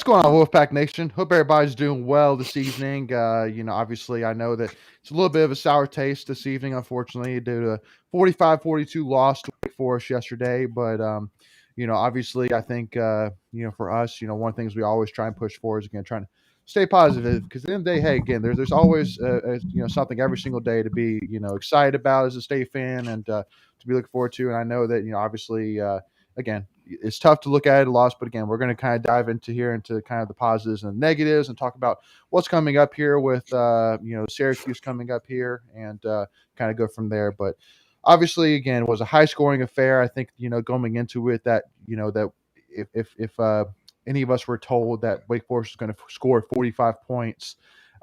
going on, Wolfpack Nation? Hope everybody's doing well this evening. Obviously, I know that it's a little bit of a sour taste this evening, unfortunately, due to 45-42 loss to Wake Forest yesterday. But, obviously, I think, for us, one of the things we always try and push for is, again, trying to stay positive because at the end of the day, hey, again, there's always, something every single day to be, excited about as a state fan and to be looking forward to. And I know that, obviously, again, it's tough to look at a loss, but again, we're going to kind of dive into kind of the positives and negatives and talk about what's coming up here with, Syracuse coming up here and kind of go from there. But obviously, again, it was a high scoring affair. I think, going into it that, that if any of us were told that Wake Forest was going to score 45 points,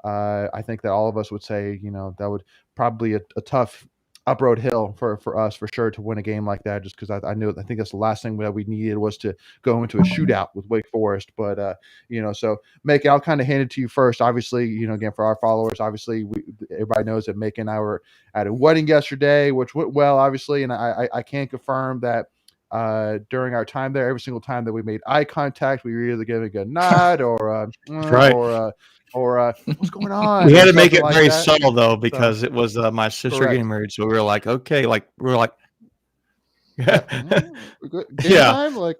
I think that all of us would say, that would probably a tough uproad hill for us for sure to win a game like that, just because I think that's the last thing that we needed was to go into a shootout with Wake Forest. But so Macon, I'll kind of hand it to you first. Obviously, again, for our followers, obviously everybody knows that Macon and I were at a wedding yesterday, which went well, obviously, and I can confirm that during our time there, every single time that we made eye contact, we were either giving a nod or right. or what's going on? We had to make it like very subtle though, because it was my sister correct. getting married, so we were like, okay, like we were like, time? Like,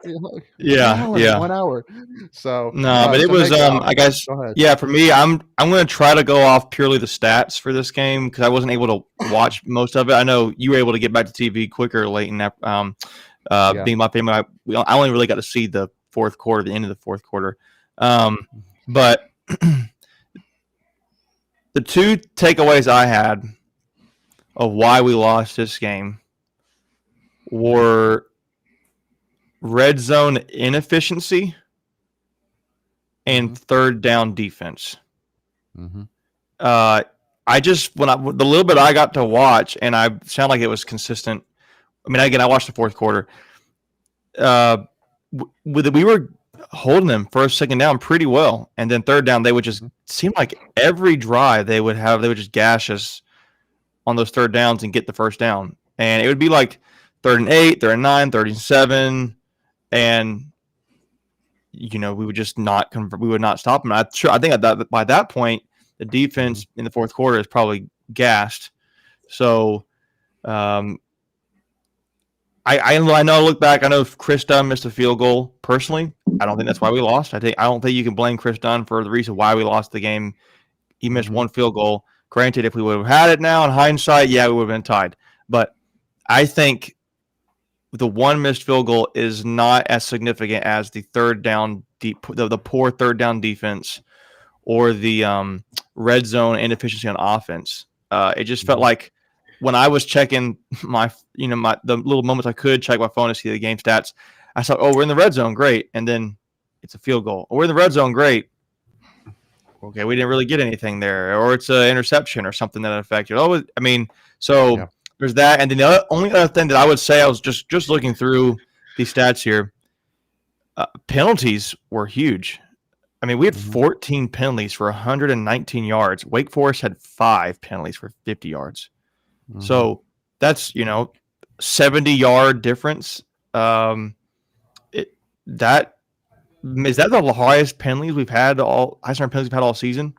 yeah, 1 hour. So no, but it was I guess for me, I'm going to try to go off purely the stats for this game because I wasn't able to watch most of it. I know you were able to get back to TV quicker late in that. Being my family, I only really got to see the fourth quarter, the end of the fourth quarter, but. The two takeaways I had of why we lost this game were red zone inefficiency and third down defense. Mm-hmm. The little bit I got to watch, and I sound like it was consistent. I mean, again, I watched the fourth quarter. We were holding them first, second down pretty well, and then third down they would just seem like every drive they would just gash us on those third downs and get the first down, and it would be like 3rd and 8, 3rd and 9, 3rd and 7, and we would just not we would not stop them. I think by that point the defense in the fourth quarter is probably gassed. So I know. I look back. I know Chris Dunn missed a field goal. Personally, I don't think that's why we lost. I don't think you can blame Chris Dunn for the reason why we lost the game. He missed one field goal. Granted, if we would have had it now in hindsight, yeah, we would have been tied. But I think the one missed field goal is not as significant as the third down the poor third down defense or the red zone inefficiency on offense. It just felt like when I was checking the little moments I could check my phone to see the game stats, I saw, we're in the red zone, great, and then it's a field goal. We're in the red zone, great. Okay, we didn't really get anything there, or it's an interception or something that affected. There's that, and then the only other thing that I would say, I was just looking through these stats here. Penalties were huge. I mean, we had 14 penalties for 119 yards. Wake Forest had 5 penalties for 50 yards. So that's 70-yard difference. Is that the highest penalties we've had all season?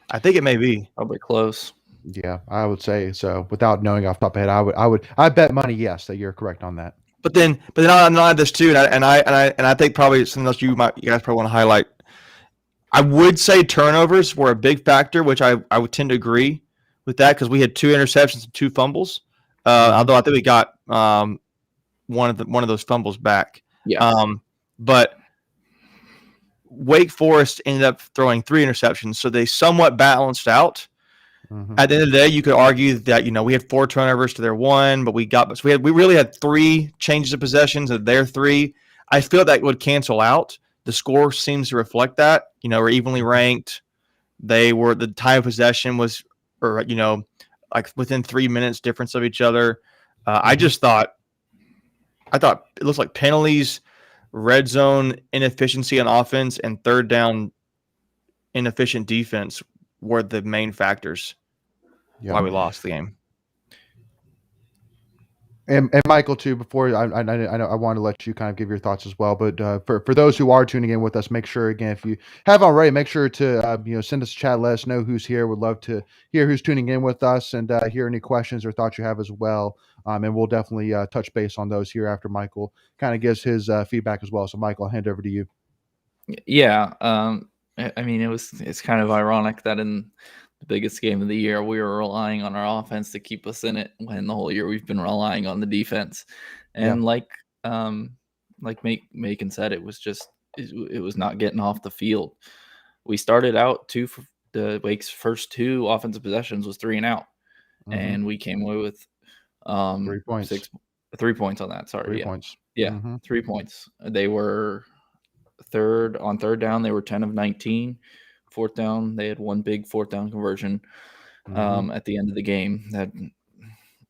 I think it may be. Probably close. Yeah, I would say so. Without knowing off the top of my head, I bet money yes that you're correct on that. But then I add this too, and I think probably something else you guys probably want to highlight. I would say turnovers were a big factor, which I would tend to agree with that because we had 2 interceptions and 2 fumbles. Although I think we got one of those fumbles back. Yeah. But Wake Forest ended up throwing 3 interceptions, so they somewhat balanced out. At the end of the day, you could argue that we had 4 turnovers to their 1, but we really had 3 changes of possessions of their 3. I feel that would cancel out. The score seems to reflect that. We're evenly ranked. The time of possession was, like within 3 minutes difference of each other. I thought it looks like penalties, red zone inefficiency on offense, and third down inefficient defense were the main factors why we lost the game. And Michael too. Before I know I want to let you kind of give your thoughts as well. But for those who are tuning in with us, make sure again if you have already, make sure to send us a chat. Let us know who's here. Would love to hear who's tuning in with us and hear any questions or thoughts you have as well. And we'll definitely touch base on those here after Michael kind of gives his feedback as well. So Michael, I'll hand it over to you. Yeah, I mean, it's kind of ironic that in the biggest game of the year, we were relying on our offense to keep us in it when the whole year we've been relying on the defense. And like Macon said, it was not getting off the field. We started out the Wake's first two offensive possessions was 3 and out, and we came away with 3 points. 3 points on that. Sorry, 3 points. Yeah, 3 points. They were on third down, they were 10 of 19. Fourth down, they had one big fourth down conversion at the end of the game that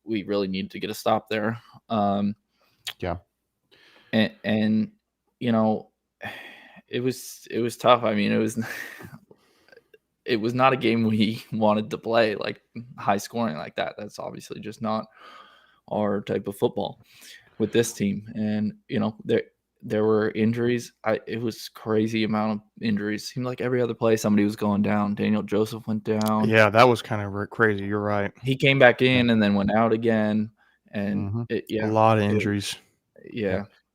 we really needed to get a stop there. And you know, it was tough. I mean, it was not a game we wanted to play, like high scoring like that. That's obviously just not our type of football with this team. And there were injuries. It was crazy amount of injuries. Seemed like every other play somebody was going down. Daniel Joseph went down. Yeah, that was kind of crazy. You're right. He came back in and then went out again. And a lot of injuries.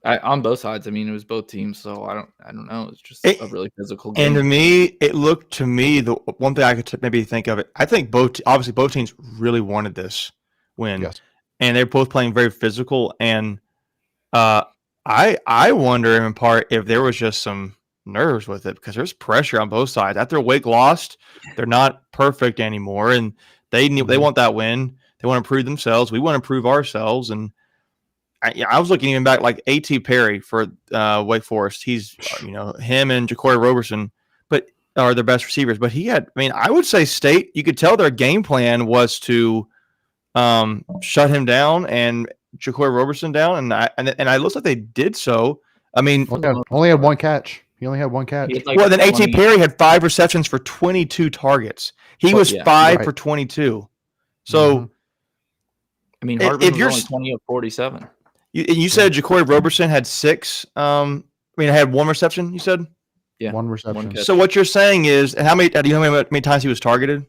On both sides. I mean, it was both teams, so I don't know. It's just a really physical game. And to me, it looked to me the one thing I could maybe think of it. I think both teams really wanted this win, and they're both playing very physical. And I wonder in part if there was just some nerves with it because there's pressure on both sides. After Wake lost, they're not perfect anymore, and they want that win. They want to prove themselves. We want to prove ourselves. And I was looking even back like A.T. Perry for Wake Forest. He's him and Jacory Roberson, but are their best receivers. But I would say State. You could tell their game plan was to shut him down and Jacory Roberson down, and I looked like they did so. I mean, only had one catch. He only had one catch. Well, then A.T. Perry had 5 receptions for 22 targets. He was 5 for 22. So, I mean, Hartman was only 20 of 47. You said Jacory Roberson had 6. I had 1 reception. You said, 1 reception. So what you're saying is, and how many times he was targeted?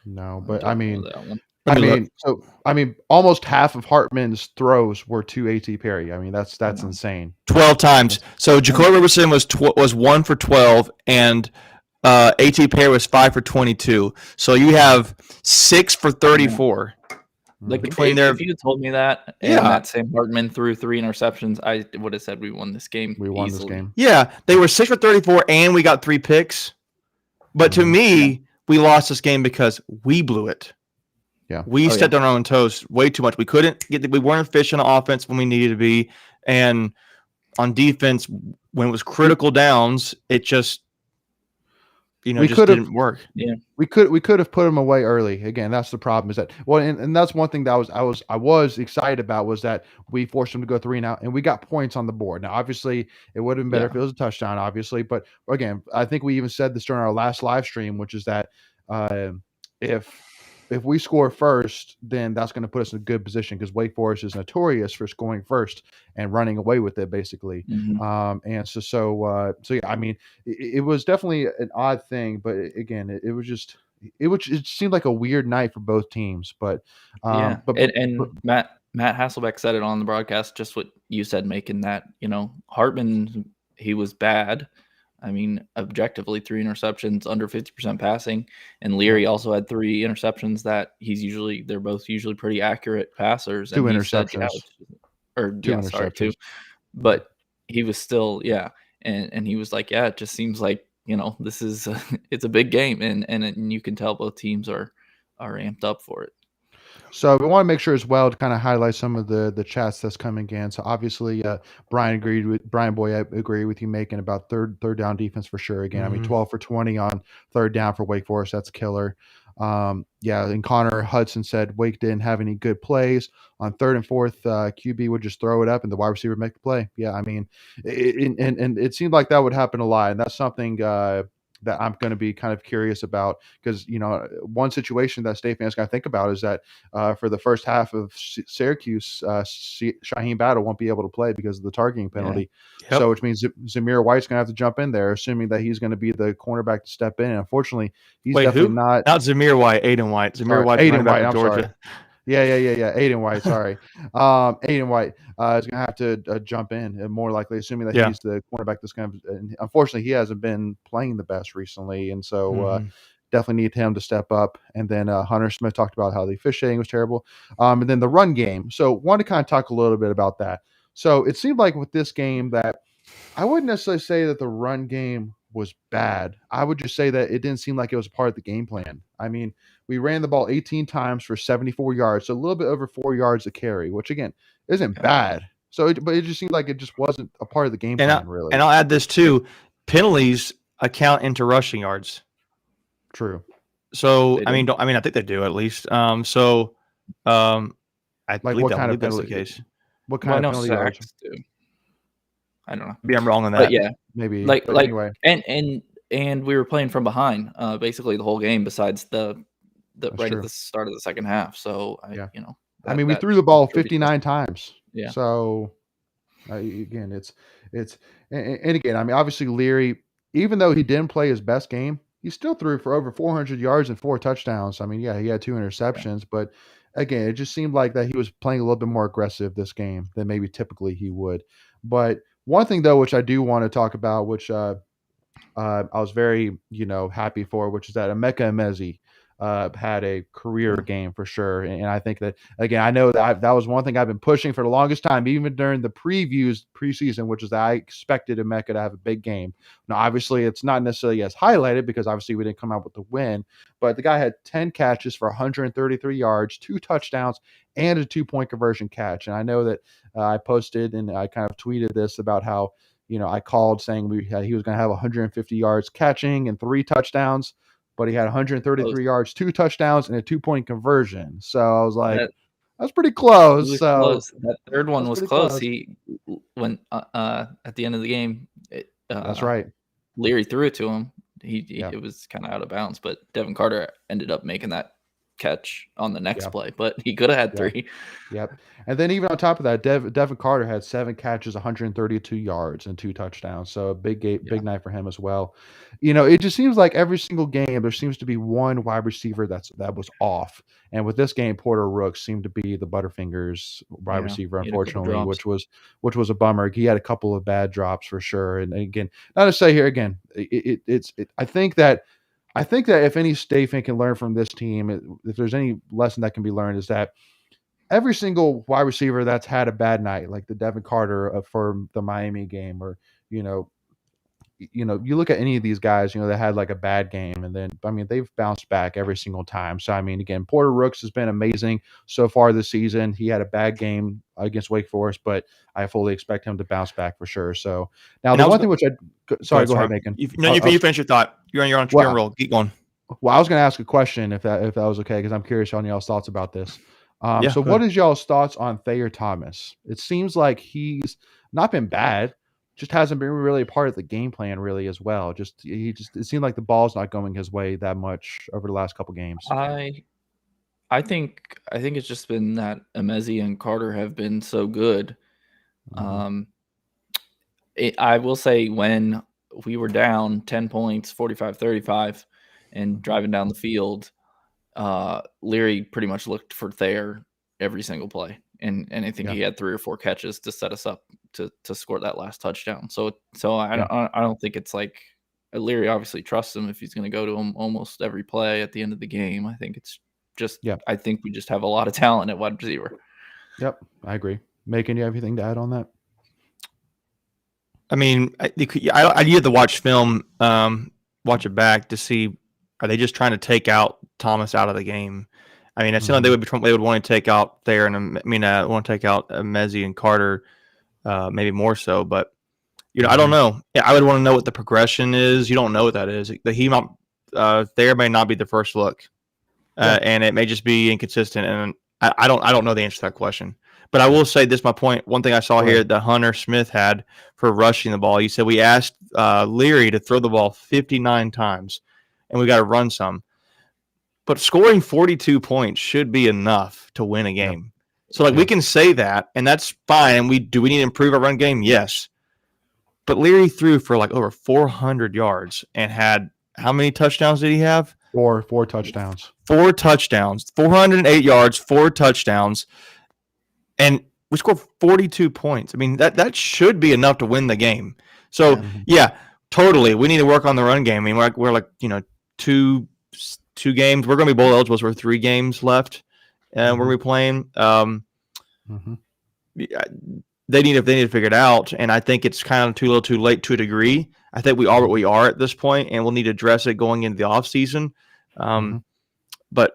No, but I mean, almost half of Hartman's throws were to A.T. Perry. I mean, that's insane. 12 times. So Jacory Roberson was 1 for 12, and A.T. Perry was 5 for 22. So you have 6 for 34. Like if you had told me that, and that Sam Hartman threw 3 interceptions, I would have said we won this game. We won this game. Yeah, they were 6 for 34, and we got 3 picks. But to me, we lost this game because we blew it. Yeah, we stepped on our own toes way too much. We weren't efficient on offense when we needed to be, and on defense when it was critical downs, it just. Didn't work. Yeah, we could have put him away early. Again, that's the problem. Is that and that's one thing that I was excited about was that we forced him to go 3 and out, and we got points on the board. Now, obviously, it would have been better if it was a touchdown, obviously. But again, I think we even said this during our last live stream, which is that if we score first, then that's going to put us in a good position because Wake Forest is notorious for scoring first and running away with it, basically. And so yeah, I mean, it was definitely an odd thing, but again, it seemed like a weird night for both teams. But Matt Hasselbeck said it on the broadcast, just what you said, making that Hartman, he was bad. I mean, objectively, 3 interceptions, under 50% passing, and Leary also had 3 interceptions. They're both usually pretty accurate passers. 2 interceptions, two. But he was still, and he was like, it just seems like this is it's a big game, and you can tell both teams are amped up for it. So we want to make sure as well to kind of highlight some of the chats that's coming in. So obviously, Brian Boy, I agree with you making about third down defense for sure. Again, I mean, 12 for 20 on third down for Wake Forest. That's killer. And Connor Hudson said Wake didn't have any good plays on 3rd and 4th. QB would just throw it up and the wide receiver make the play. Yeah, I mean, and it seemed like that would happen a lot, and that's something that I'm going to be kind of curious about, because one situation that State fans got to think about is that for the first half of Syracuse, Shaheem Battle won't be able to play because of the targeting penalty. Yep. So which means Zamir White's going to have to jump in there, assuming that he's going to be the cornerback to step in. And unfortunately, he's definitely not Zamir White, Aiden White. Zamir White, Aiden White. I'm Georgia. Sorry. Yeah. Aiden White. Sorry. Aiden White is going to have to jump in, and more likely, assuming that he's the cornerback that's going to. And unfortunately, he hasn't been playing the best recently, and so definitely need him to step up. And then Hunter Smith talked about how the officiating was terrible, and then the run game. So, want to kind of talk a little bit about that. So, it seemed like with this game that I wouldn't necessarily say that the run game was bad. I would just say that it didn't seem like it was a part of the game plan. I mean, we ran the ball 18 times for 74 yards, so a little bit over 4 yards a carry, which again isn't bad. So, but it just seemed like it just wasn't a part of the game plan, really. And I'll add this too: penalties account into rushing yards. True. So I think they do at least. I believe that's the case. What kind of penalty sacks do? I don't know. Maybe I'm wrong on that. But yeah, maybe. Anyway, and we were playing from behind basically the whole game, besides the right at the start of the second half. So we threw the ball 59 times. Yeah. So again, it's and again, I mean, obviously Leary, even though he didn't play his best game, he still threw for over 400 yards and 4 touchdowns. I mean, yeah, he had 2 interceptions, but again, it just seemed like that he was playing a little bit more aggressive this game than maybe typically he would. But one thing though, which I do want to talk about, which I was very happy for, which is that Emeka Emezi had a career game for sure. And I think that, again, I know that that was one thing I've been pushing for the longest time, even during the preseason, which is that I expected Emeka to have a big game. Now, obviously, it's not necessarily as highlighted because obviously we didn't come out with the win, but the guy had 10 catches for 133 yards, 2 touchdowns, and a 2-point conversion catch. And I know that I posted and I kind of tweeted this about how, I called saying he was going to have 150 yards catching and 3 touchdowns, but he had 133 yards, 2 touchdowns, and a 2-point conversion. So I was like, that's pretty close. Close. That third one was close. He when at the end of the game, that's right. Leary threw it to him. It was kind of out of bounds, but Devin Carter ended up making that catch on the next play, but he could have had 3. Yep. And then even on top of that, Devin Carter had 7 catches, 132 yards, and 2 touchdowns. So a big night for him as well. It just seems like every single game there seems to be one wide receiver that was off. And with this game, Porter Rooks seemed to be the Butterfingers wide receiver, unfortunately, which was a bummer. He had a couple of bad drops for sure. And again, not to say here again, I think that if any State fan can learn from this team, if there's any lesson that can be learned, is that every single wide receiver that's had a bad night, like the Devin Carter for the Miami game, or you look at any of these guys, that had like a bad game, and then they've bounced back every single time. So again, Porter Rooks has been amazing so far this season. He had a bad game against Wake Forest, but I fully expect him to bounce back for sure. So now the one thing which go ahead, Macon. You finish your thought. You're on roll. Keep going. Well, I was going to ask a question if that was okay, because I'm curious on y'all's thoughts about this. So what is y'all's thoughts on Thayer Thomas? It seems like he's not been bad, just hasn't been really a part of the game plan really as well. It seemed like the ball's not going his way that much over the last couple games. I think it's just been that Emezi and Carter have been so good. Mm-hmm. I will say when we were down 10 points, 45-35, and driving down the field, Leary pretty much looked for Thayer every single play. And I think he had 3 or 4 catches to set us up to score that last touchdown. So I don't think it's like Leary obviously trusts him if he's going to go to him almost every play at the end of the game. I think it's just I think we just have a lot of talent at wide receiver. Yep, I agree. Macon, you have anything to add on that? I need to watch film, watch it back to see, are they just trying to take out Thomas out of the game? It seemed like they would want to take out Thayer and want to take out Emezi and Carter, maybe more so. But I don't know. I would want to know what the progression is. You don't know what that is. Thayer may not be the first look, and it may just be inconsistent. And I don't know the answer to that question. But I will say this, my point. One thing I saw here that Hunter Smith had for rushing the ball. He said we asked Leary to throw the ball 59 times, and we got to run some. But scoring 42 points should be enough to win a game. So we can say that, and that's fine. And we need to improve our run game? Yes. But Leary threw for over 400 yards and had how many touchdowns did he have? Four touchdowns. 4 touchdowns, 408 yards, 4 touchdowns, and we scored 42 points. I mean, that should be enough to win the game. So totally, we need to work on the run game. I mean, we're two games. We're going to be bowl eligible. So we're 3 games left, and we're going to be playing. They need to figure it out, and I think it's kind of too little, too late to a degree. I think we are what we are at this point, and we'll need to address it going into the off season. But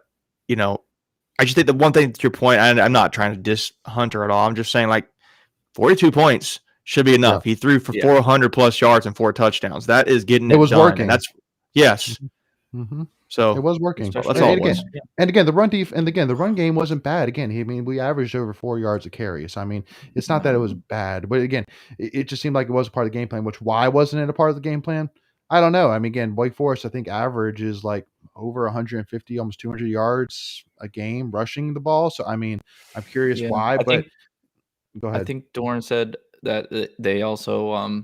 I just think the one thing to your point, and I'm not trying to diss Hunter at all. I'm just saying 42 points should be enough. He threw for 400 plus yards and 4 touchdowns. That is getting it was done. Working. And that's yes. So it was working. That's all it was. And again, the run game wasn't bad. Again, we averaged over 4 yards a carry. So I mean, it's not that it was bad, but again, it just seemed like it was a part of the game plan. Which why wasn't it a part of the game plan? I don't know. I mean, again, Wake Forest, I think average is over 150, almost 200 yards a game rushing the ball. So I mean, I'm curious why. But go ahead. I think Dorn said that they also.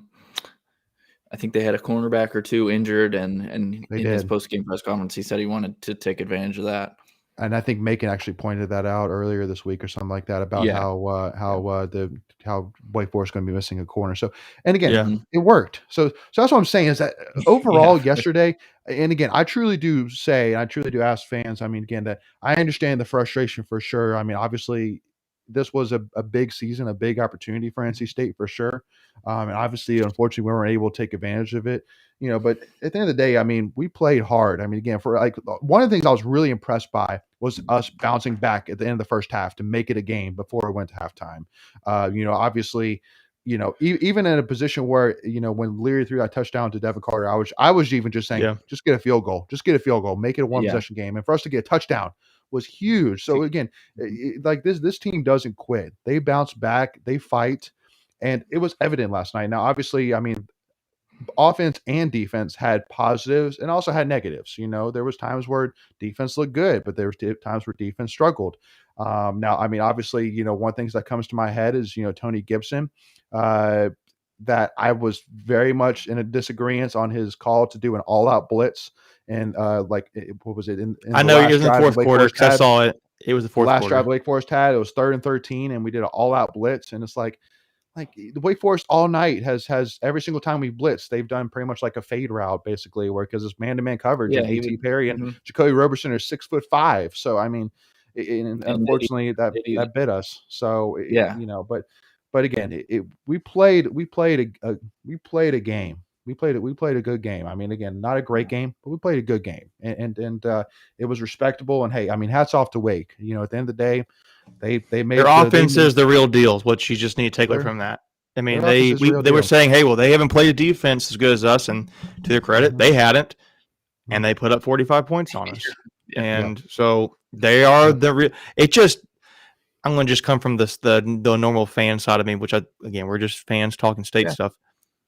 I think they had a cornerback or 2 injured, and in his post-game press conference, he said he wanted to take advantage of that. And I think Macon actually pointed that out earlier this week or something like that about how Wake Forest is going to be missing a corner. So, and again, it worked. So that's what I'm saying is that overall yesterday, and again, I truly do ask fans. I mean, again, that I understand the frustration for sure. I mean, obviously, this was a big season, a big opportunity for NC State for sure. And obviously, unfortunately, we weren't able to take advantage of it, but at the end of the day, I mean, we played hard. I mean, again, for one of the things I was really impressed by was us bouncing back at the end of the first half to make it a game before we went to halftime. Obviously, even in a position where, when Leary threw that touchdown to Devin Carter, I was even just saying, just get a field goal, make it a 1 possession game. And for us to get a touchdown was huge. So again, this team doesn't quit. They bounce back, they fight. And it was evident last night. Now, obviously, I mean, offense and defense had positives and also had negatives. There was times where defense looked good, but there was times where defense struggled. Now, I mean, obviously, one of the things that comes to my head is, Tony Gibson, that I was very much in a disagreement on his call to do an all-out blitz. And what was it? I know it was in the fourth quarter because I saw it. It was the fourth last quarter. Drive Wake Forest had. It was 3rd and 13, and we did an all-out blitz. And it's like the Wake Forest all night has every single time we blitz, they've done pretty much like a fade route basically, where because it's man-to-man coverage and A.T. Perry and Jacoby Roberson are 6'5". So I mean, and unfortunately that bit us. So but again, we played a game. We played a good game. I mean, again, not a great game, but we played a good game, and it was respectable. And hey, I mean, hats off to Wake. At the end of the day, they made their offense is the real deal. What you just need to take away from that. I mean, they were saying, hey, well, they haven't played a defense as good as us, and to their credit, they hadn't, and they put up 45 points on us. And so they are the real. I'm going to just come from the normal fan side of me, which we're just fans talking state stuff.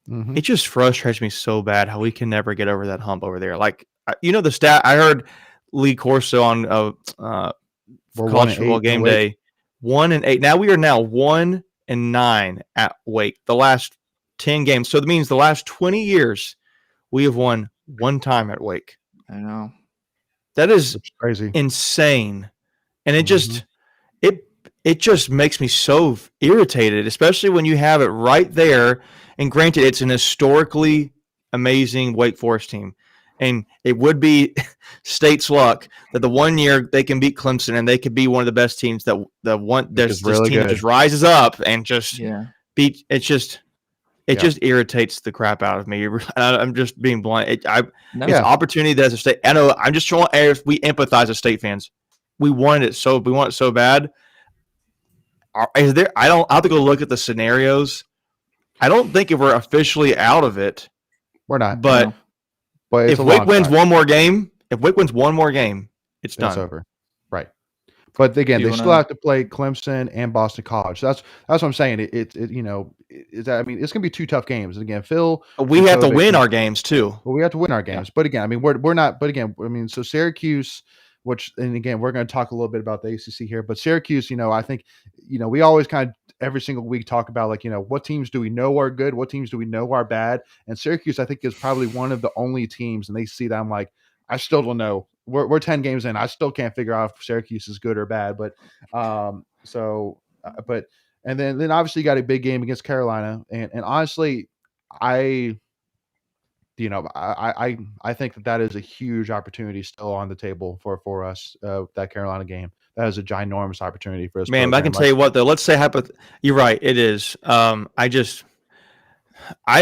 It just frustrates me so bad how we can never get over that hump over there. The stat I heard Lee Corso on college football game day, 1-8. Now we are 1-9 at Wake. The last 10 games. So that means the last 20 years we have won 1 time at Wake. I know. That is crazy, insane, and it just it just makes me so irritated, especially when you have it right there. And granted, it's an historically amazing Wake Forest team. And it would be State's luck that the one year they can beat Clemson and they could be one of the best teams that this team just rises up and just beat. It just irritates the crap out of me. I'm just being blunt. It's an opportunity that as a State. I know. I'm just trying. If we empathize as State fans, we want it so bad. Is there? I'll have to go look at the scenarios. I don't think if we're officially out of it, we're not. But if Wake wins one more game, it's done. It's over. Right. But again, Do you they still wanna? have to play Clemson and Boston College. That's what I'm saying. I mean, it's gonna be 2 tough games. And again, Phil We and have to Kobe, win our games too. well, we have to win our Yeah. games. But again, I mean, we're not. But again, I mean, so Syracuse, and again, we're going to talk a little bit about the ACC here. But Syracuse, I think, we always kind of every single week talk about like, what teams do we know are good, what teams do we know are bad, and Syracuse, I think, is probably one of the only teams, and they see that I'm like, I still don't know. We're 10 games in. I still can't figure out if Syracuse is good or bad. But but and then obviously you got a big game against Carolina, and honestly, I I think that is a huge opportunity still on the table for us. That Carolina game, that is a ginormous opportunity for us. Man, but I can tell you what though. Let's say you're right. It is. I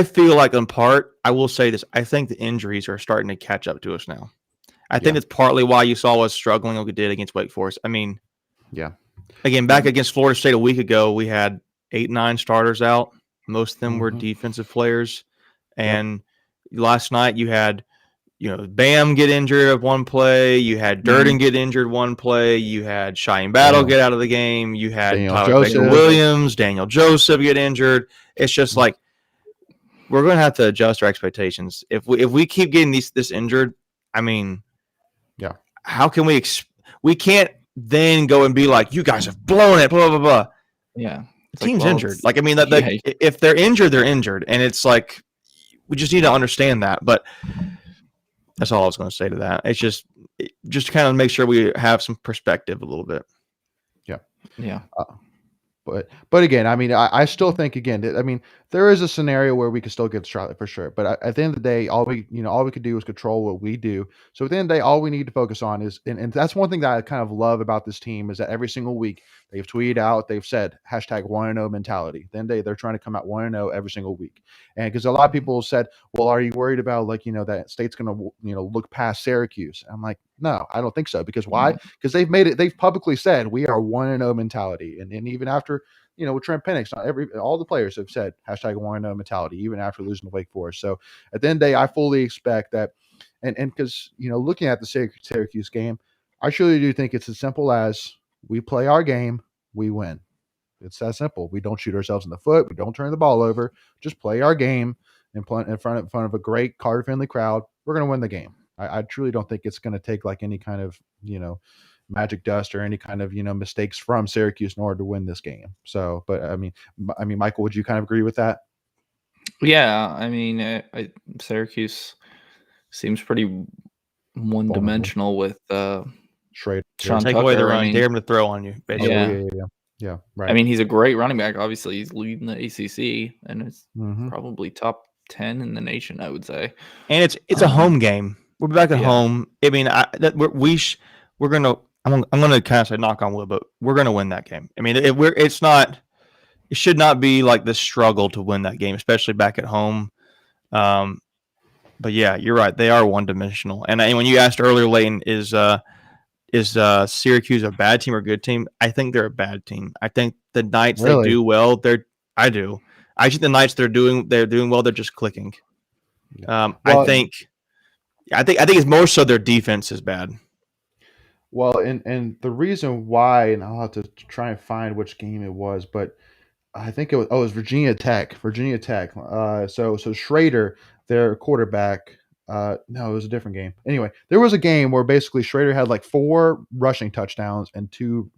feel like in part, I will say this. I think the injuries are starting to catch up to us now. I think that's partly why you saw us struggling like we did against Wake Forest. I mean, yeah. Again, back against Florida State a week ago, we had 8, 9 starters out. Most of them were Mhm. defensive players. And last night you had, Bam get injured at one play. You had Durden get injured one play. You had Cheyenne Battle get out of the game. You had Daniel Tyler Baker Joseph. Williams, Daniel Joseph get injured. It's just like we're going to have to adjust our expectations. If we keep getting this injured, I mean, how can we can't then go and be like, you guys have blown it, blah, blah, blah. Yeah. The team's injured. Like, I mean, if they're injured, they're injured. And it's like, we just need to understand that. But that's all I was going to say to that. It's just kind of make sure we have some perspective a little bit. Yeah. But again, I mean, I still think I mean, there is a scenario where we could still get Charlotte for sure. But at the end of the day, all we could do is control what we do. So at the end of the day, all we need to focus on is, and that's one thing that I kind of love about this team is that every single week they've tweeted out, they've said #1-0 mentality. Then they're trying to come out 1-0 every single week. And because a lot of people said, well, are you worried about like, that State's going to, look past Syracuse? I'm like, no, I don't think so. Because why? Because they've publicly said we are 1-0 mentality. And even after, with Trent Penix, all the players have said #1-0 mentality, even after losing to Wake Forest. So at the end of the day, I fully expect that. And because, looking at the Syracuse game, I truly do think it's as simple as we play our game, we win. It's that simple. We don't shoot ourselves in the foot. We don't turn the ball over. Just play our game and play in front of a great card-friendly crowd. We're going to win the game. I truly don't think it's going to take like any kind of, magic dust or any kind of, mistakes from Syracuse in order to win this game. So, but I mean, Michael, would you kind of agree with that? Yeah. I mean, Syracuse seems pretty one-dimensional with Schrader. Sean Take Tucker. away the run. I mean, Dare him to throw on you, basically. Yeah. Right. I mean, he's a great running back. Obviously, he's leading the ACC, and it's probably top 10 in the nation, I would say. And it's a home game. We're back at home. I mean, we're gonna. I'm gonna kind of say knock on wood, but we're gonna win that game. I mean, it's not. It should not be like this struggle to win that game, especially back at home. But yeah, you're right. They are one-dimensional. And when you asked earlier, Leighton, is Syracuse a bad team or a good team? I think they're a bad team. I think the nights they do well, I do. I think the nights they're doing well, they're just clicking. I think it's more so their defense is bad. Well, and the reason why, and I'll have to try and find which game it was, but I think it was Virginia Tech. So Schrader, their quarterback. No, it was a different game. Anyway, there was a game where basically Schrader had like 4 rushing touchdowns and 2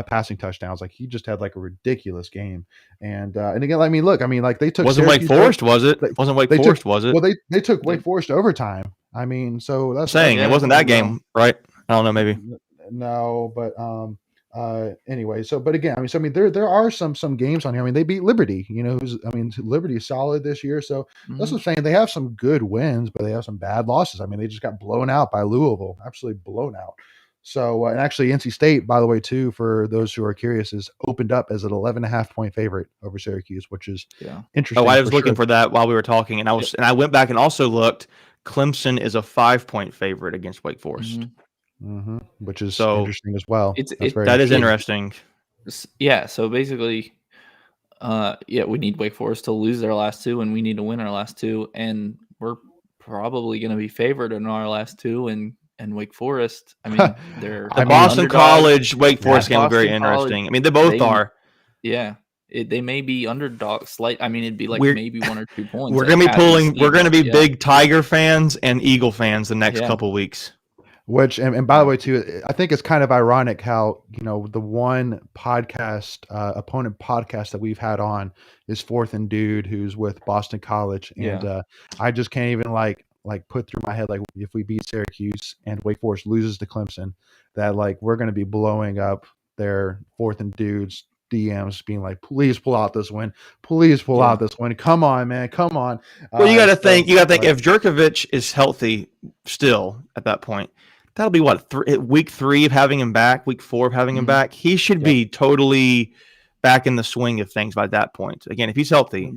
passing touchdowns. Like he just had like a ridiculous game. And again, I mean, look, I mean, like they took wasn't Syracuse Wake Forest, was it? Wasn't Wake Forest, was it? Well, they took Wake Forest to overtime. I mean, so that's saying it wasn't that game, right? I don't know, maybe. No, but anyway, but again, I mean, there are some games on here. I mean, they beat Liberty, Liberty is solid this year. So that's what I'm saying. They have some good wins, but they have some bad losses. I mean, they just got blown out by Louisville, absolutely blown out. So, and actually NC State, by the way, too, for those who are curious, is opened up as an 11.5-point favorite over Syracuse, which is interesting. Oh, I was looking for that while we were talking, and I went back and also looked. Clemson is a 5-point favorite against Wake Forest. Which is interesting as well. That is interesting. Yeah. So basically, we need Wake Forest to lose their last 2, and we need to win our last 2, and we're probably going to be favored in our last 2 and and Wake Forest. I mean, they're The I mean, Boston underdogs. College Wake Yeah. Forest game was very Boston College, interesting. I mean, they both are. Yeah, they may be underdogs. Slight. I mean, it'd be like We're maybe 1 or 2 points. we're like gonna be at pulling. BC, We're gonna but be yeah, big Tiger fans and Eagle fans the next Yeah. couple weeks. Which and by the way too, I think it's kind of ironic how the one podcast opponent podcast that we've had on is Fourth and Dude, who's with Boston College, and I just can't even like put through my head like if we beat Syracuse and Wake Forest loses to Clemson, that like we're going to be blowing up their Fourth and Dudes DMs, being like, please pull out this win, please pull out this win, come on, man, come on. Well, you got to think if Jerkovich is healthy still at that point. That'll be what week 3 of having him back, week 4 of having him back. He should be totally back in the swing of things by that point. Again, if he's healthy.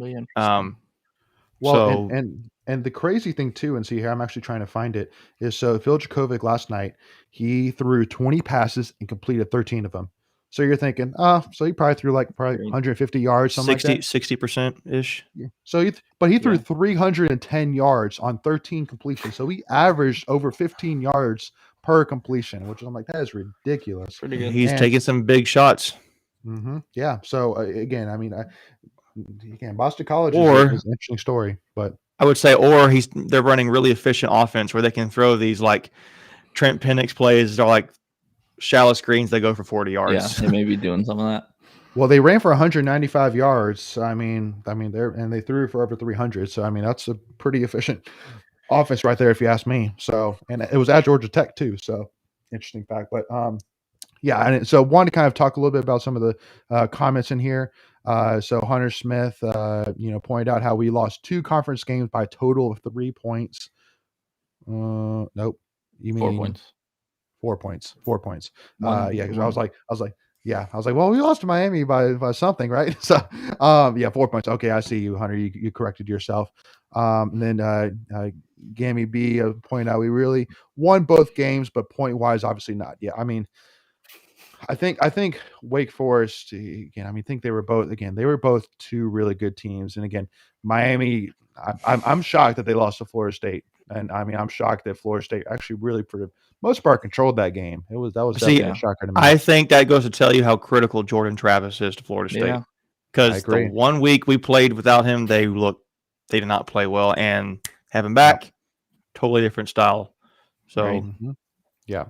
And the crazy thing too, and see here, I'm actually trying to find it, is so Phil Jakovic last night, he threw 20 passes and completed 13 of them. So you're thinking, so he probably threw like 150 yards, something like that. 60% ish. Yeah. So he threw 310 yards on 13 completions. So he averaged over 15 yards per completion, which I'm like, that is ridiculous. Pretty good. He's taking some big shots. Yeah. So again, I mean, Boston College is an interesting story, but I would say, they're running really efficient offense where they can throw these like Trent Penix plays or like shallow screens. They go for 40 yards. Yeah, they may be doing some of that. Well, they ran for 195 yards. I mean, they threw for over 300. So I mean, that's a pretty efficient offense right there, if you ask me. So, and it was at Georgia Tech too. So, interesting fact. But yeah, and so wanted to kind of talk a little bit about some of the comments in here. So Hunter Smith, pointed out how we lost 2 conference games by a total of 3 points. Nope. You mean 4 points? 4 points. 4 points. Yeah, because I was like, well, we lost to Miami by something, right? So, 4 points. Okay, I see you, Hunter. You corrected yourself. And then Gammy B pointed out we really won both games, but point wise, obviously not. Yeah, I mean, I think Wake Forest again. I mean, they were both 2 really good teams, and again, Miami. I'm shocked that they lost to Florida State, and I mean, I'm shocked that Florida State actually really for the most part controlled that game. That was definitely a shocker to me. I think that goes to tell you how critical Jordan Travis is to Florida State. Because the 1 week we played without him, they did not play well, and have him back, totally different style. So yeah.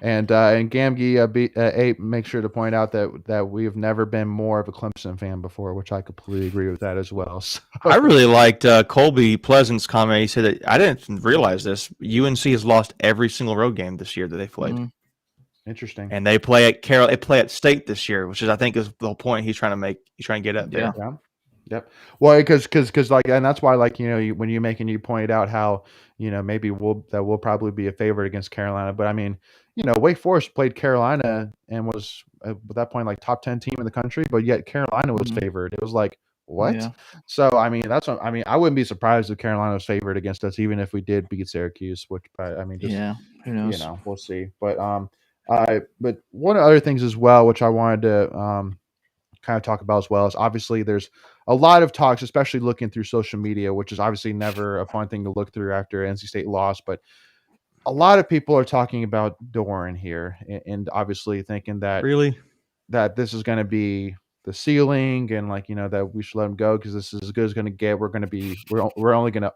And Gamgee Ape make sure to point out that we have never been more of a Clemson fan before, which I completely agree with that as well. So. I really liked Colby Pleasant's comment. He said that I didn't realize this. UNC has lost every single road game this year that they played. Interesting. And they play at State this year, which is I think is the whole point he's trying to make. He's trying to get at there. Yeah. Yep. Well, because like, and that's why, like, when you pointed out how maybe we'll probably be a favorite against Carolina, but I mean, Wake Forest played Carolina and was at that point like top 10 team in the country, but yet Carolina was favored. It was like, what? Yeah. So I mean, I wouldn't be surprised if Carolina was favored against us, even if we did beat Syracuse. Which I mean, just who knows? We'll see. But but one of the other things as well, which I wanted to kind of talk about as well, is obviously there's a lot of talks, especially looking through social media, which is obviously never a fun thing to look through after NC State lost, but a lot of people are talking about Doran here and obviously thinking that that this is going to be the ceiling and like, that we should let him go because this is as good as going to get. We're only going to,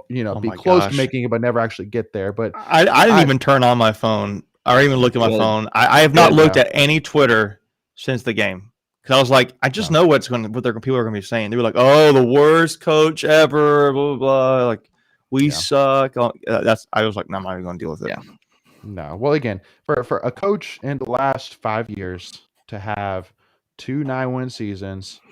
be close to making it, but never actually get there. But I didn't even turn on my phone or even look at my phone. I have not looked at any Twitter since the game. Because I was like, I just know what people are going to be saying. They were like, "Oh, the worst coach ever," blah blah blah. Like, we suck. I was like, no, I'm not even going to deal with it. Yeah. No. Well, again, for a coach in the last 5 years to have 2 9-win seasons,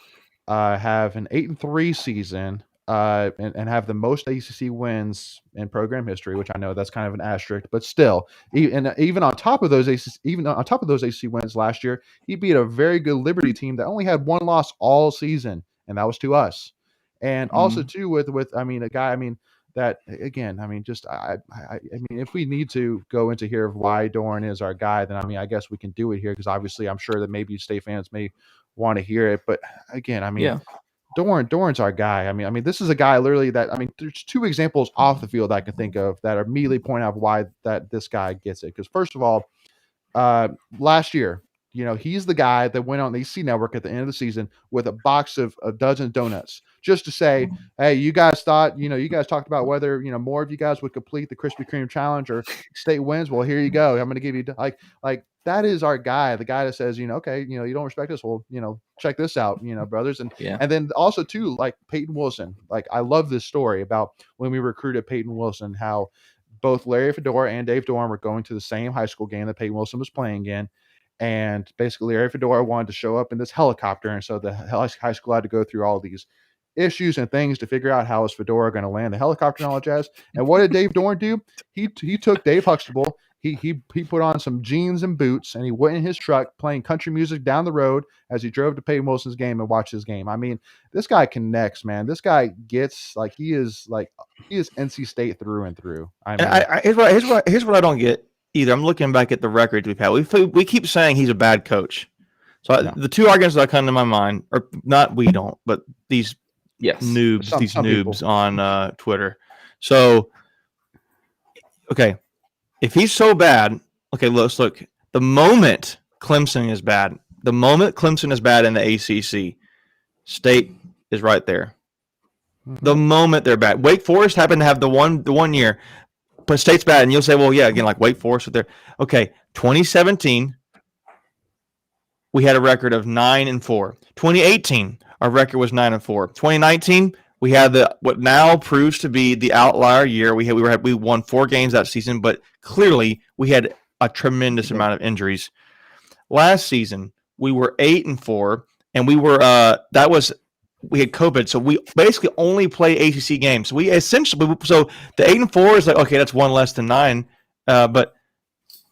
have an 8-3 season, and have the most ACC wins in program history, which I know that's kind of an asterisk, but still, even on top of those ACC wins last year, he beat a very good Liberty team that only had 1 loss all season, and that was to us. And also too with I mean, a guy, I mean, that again, I mean, just I mean, if we need to go into here of why Doran is our guy, then I mean, I guess we can do it here because obviously I'm sure that maybe State fans may want to hear it, but again, I mean. Doran's our guy. I mean, this is a guy literally that there's two examples off the field I can think of that immediately point out why that this guy gets it. Because first of all, last year, he's the guy that went on the AC Network at the end of the season with a box of a dozen donuts just to say, hey, you guys thought, you guys talked about whether, more of you guys would complete the Krispy Kreme challenge or state wins. Well, here you go. I'm going to give you like that is our guy, the guy that says, okay, you don't respect us. Well, check this out, brothers. And then also too, like Peyton Wilson, like I love this story about when we recruited Peyton Wilson, how both Larry Fedora and Dave Dorn were going to the same high school game that Peyton Wilson was playing in. And basically, Larry Fedora wanted to show up in this helicopter. And so the high school had to go through all these issues and things to figure out how is Fedora going to land the helicopter and all that jazz. And what did Dave Dorn do? He took Dave Huxtable. He put on some jeans and boots, and he went in his truck playing country music down the road as he drove to Peyton Wilson's game and watched his game. I mean, this guy connects, man. This guy gets he is NC State through and through. I mean, here's what I don't get either. I'm looking back at the records we've had. We keep saying he's a bad coach. So the two arguments that come to my mind, or not we don't, but these noobs on Twitter. So, okay. If he's so bad, okay, let's look. The moment Clemson is bad in the ACC, State is right there. Mm-hmm. The moment they're bad. Wake Forest happened to have the one year, but State's bad. And you'll say, well, yeah, again, like Wake Forest. Okay, 2017, we had a record of 9-4. 2018, our record was 9-4. 2019, we had what now proves to be the outlier year. We won 4 games that season, but clearly we had a tremendous amount of injuries. Last season we were 8-4, and we had COVID, so we basically only play ACC games. So the 8-4 is like, okay, that's one less than 9, but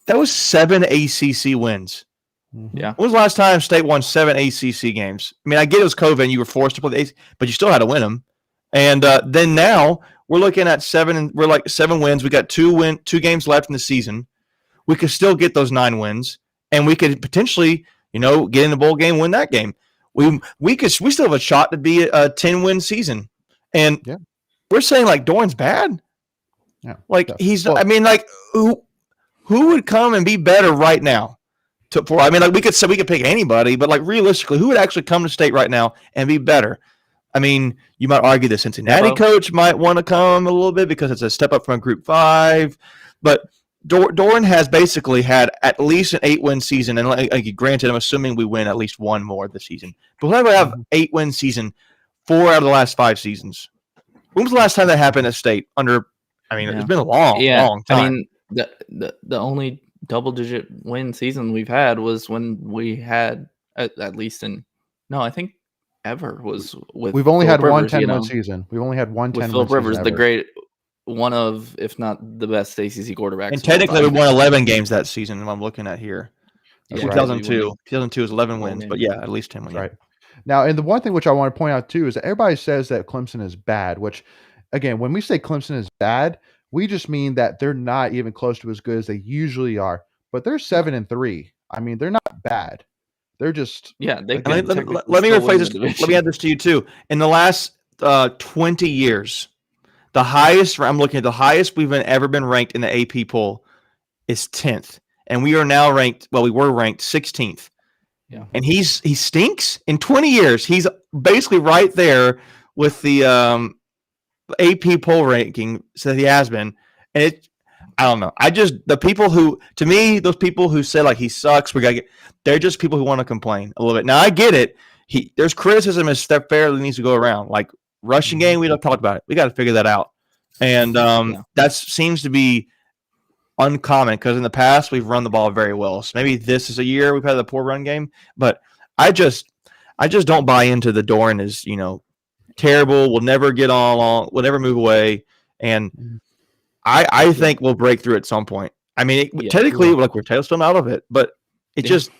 that was 7 ACC wins. Yeah. When was the last time State won 7 ACC games? I mean, I get it was COVID and you were forced to play the ACC, but you still had to win them. And then now we're looking at 7 wins. We got 2 games left in the season. We could still get those 9 wins, and we could potentially, get in the bowl game, win that game. We still have a shot to be a 10-win season. And we're saying like Dorn's bad. Yeah. Like who would come and be better right now? We could pick anybody, but like realistically, who would actually come to State right now and be better? I mean, you might argue the Cincinnati coach might want to come a little bit because it's a step up from Group 5, but Dorn has basically had at least an 8-win season, and granted, I'm assuming we win at least one more this season. But we'll never have 8-win season 4 out of the last 5 seasons. When was the last time that happened at State? It's been a long time. I mean, the only double-digit win season we've had was when we had at least I think ever was with. We've only had one 10-win season. We've only had one 10-win season. Philip Rivers, the great one of, if not the best ACC quarterbacks. And technically, we won 11 games that season. I'm looking at here. 2002. Right. 2002 was 11 wins, but at least 10 wins. Right. Now, and the one thing which I want to point out too is that everybody says that Clemson is bad. Which, again, when we say Clemson is bad, we just mean that they're not even close to as good as they usually are. But they're 7-3. I mean, they're not bad. They're just let me rephrase this. Let me add this to you too. In the last 20 years, the highest we've ever been ranked in the AP poll is 10th, and we are now ranked. Well, we were ranked 16th. Yeah, and he stinks. In 20 years, he's basically right there with the AP poll ranking. So he has been, and I don't know. Those people who say like he sucks, they're just people who want to complain a little bit. Now I get it. There's criticism as Steph fairly needs to go around. Like rushing game, we don't talk about it. We got to figure that out. And that seems to be uncommon because in the past we've run the ball very well. So maybe this is a year we've had a poor run game. But I just don't buy into the Dorn is terrible. We'll never get along. We'll never move away. And I think we'll break through at some point. I mean, technically, we're still out of it, but it just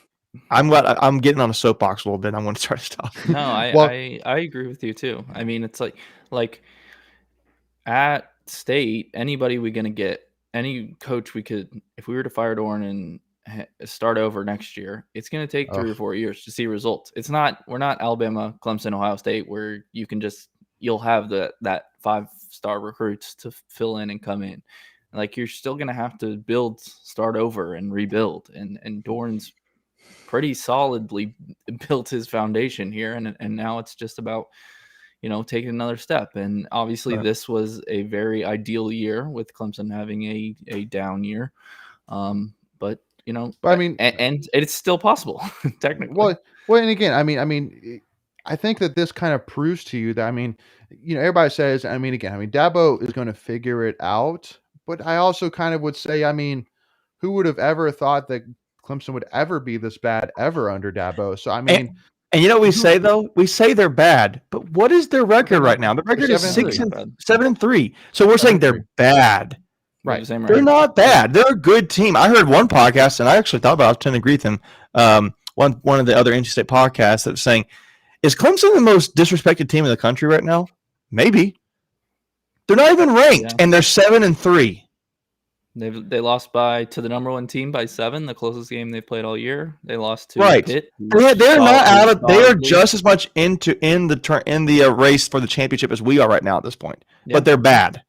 I'm getting on a soapbox a little bit. I'm going to start stuff. No, I agree with you too. I mean, it's like at State, anybody we're going to get, any coach we could, if we were to fire Dorn start over next year, it's going to take 3 or 4 years to see results. We're not Alabama, Clemson, Ohio State, where you'll have that 5-star recruits to fill in and come in. Like, you're still going to have to start over and rebuild. And Dorn's pretty solidly built his foundation here. And now it's just about, taking another step. And obviously this was a very ideal year with Clemson having a down year. But I mean, and it's still possible technically. Well, and again, I think that this kind of proves to you that, everybody says, Dabo is going to figure it out, but I also kind of would say, who would have ever thought that Clemson would ever be this bad ever under Dabo? So, and we say though, we say they're bad, but what is their record right now? The record is 7-3. So we're saying they're bad. Right. They're not bad. They're a good team. I heard one podcast, and I actually thought about it. I tend to agree with him. One of the other NC State podcasts that was saying, is Clemson the most disrespected team in the country right now? Maybe. They're not even ranked, and they're 7-3. They lost to the number 1 team by 7, the closest game they played all year. They lost to Pitt. They're not out of. They are just as much in the race for the championship as we are right now at this point. Yeah. But they're bad.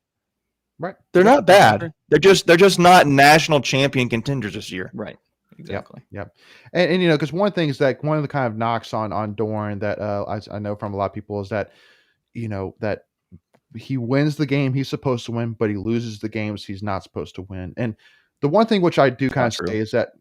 Right. They're not bad. They're just not national champion contenders this year. Right. Exactly. Yep. And because one thing is that one of the kind of knocks on Doran that I know from a lot of people is that, that he wins the game he's supposed to win, but he loses the games he's not supposed to win. And the one thing which I do kind of say is that,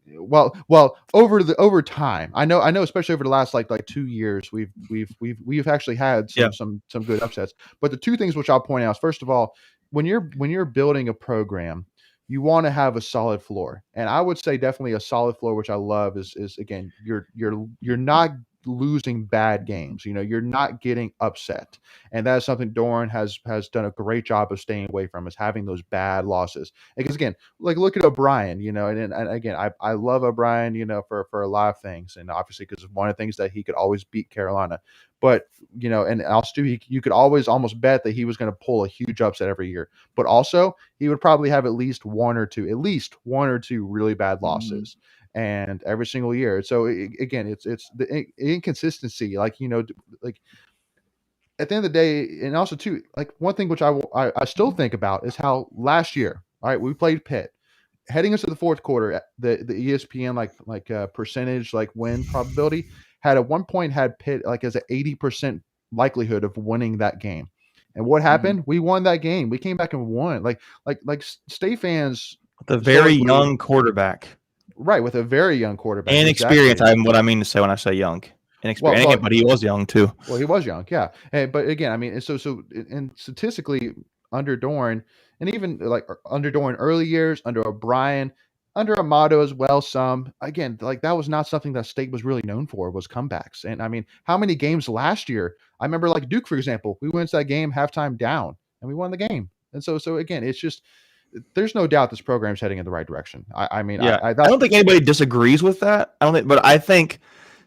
over time, I know, especially over the last like 2 years, we've actually had some good upsets. But the two things which I'll point out is, first of all, when you're building a program, you want to have a solid floor. And I would say definitely a solid floor, which I love, is again, you're not losing bad games. You're not getting upset. And that's something Doran has done a great job of staying away from, is having those bad losses. Because again, like, look at O'Brien, and again, I love O'Brien, for a lot of things. And obviously because one of the things that he could always beat Carolina. But, and also you could always almost bet that he was going to pull a huge upset every year. But also he would probably have at least one or two really bad losses. And every single year. So again, it's the inconsistency, like at the end of the day. And also too, like, one thing which I still think about is how last year, all right, we played Pitt. Heading into the fourth quarter, the ESPN percentage win probability had at one point had Pitt as an 80% likelihood of winning that game. And what happened? We won that game. We came back and won. Like State fans, with a very young quarterback. Right, with a very young quarterback. And experience, what I mean to say when I say young. Inexperienced, but he was young too. Well, he was young, yeah. But again, so statistically, under Doran, and even under Doran early years, under O'Brien, under Amato as well, again, that was not something that State was really known for, was comebacks. And how many games last year? I remember Duke, for example, we went to that game halftime down, and we won the game. And so again, it's just, there's no doubt this program's heading in the right direction. I don't think anybody disagrees with that. But I think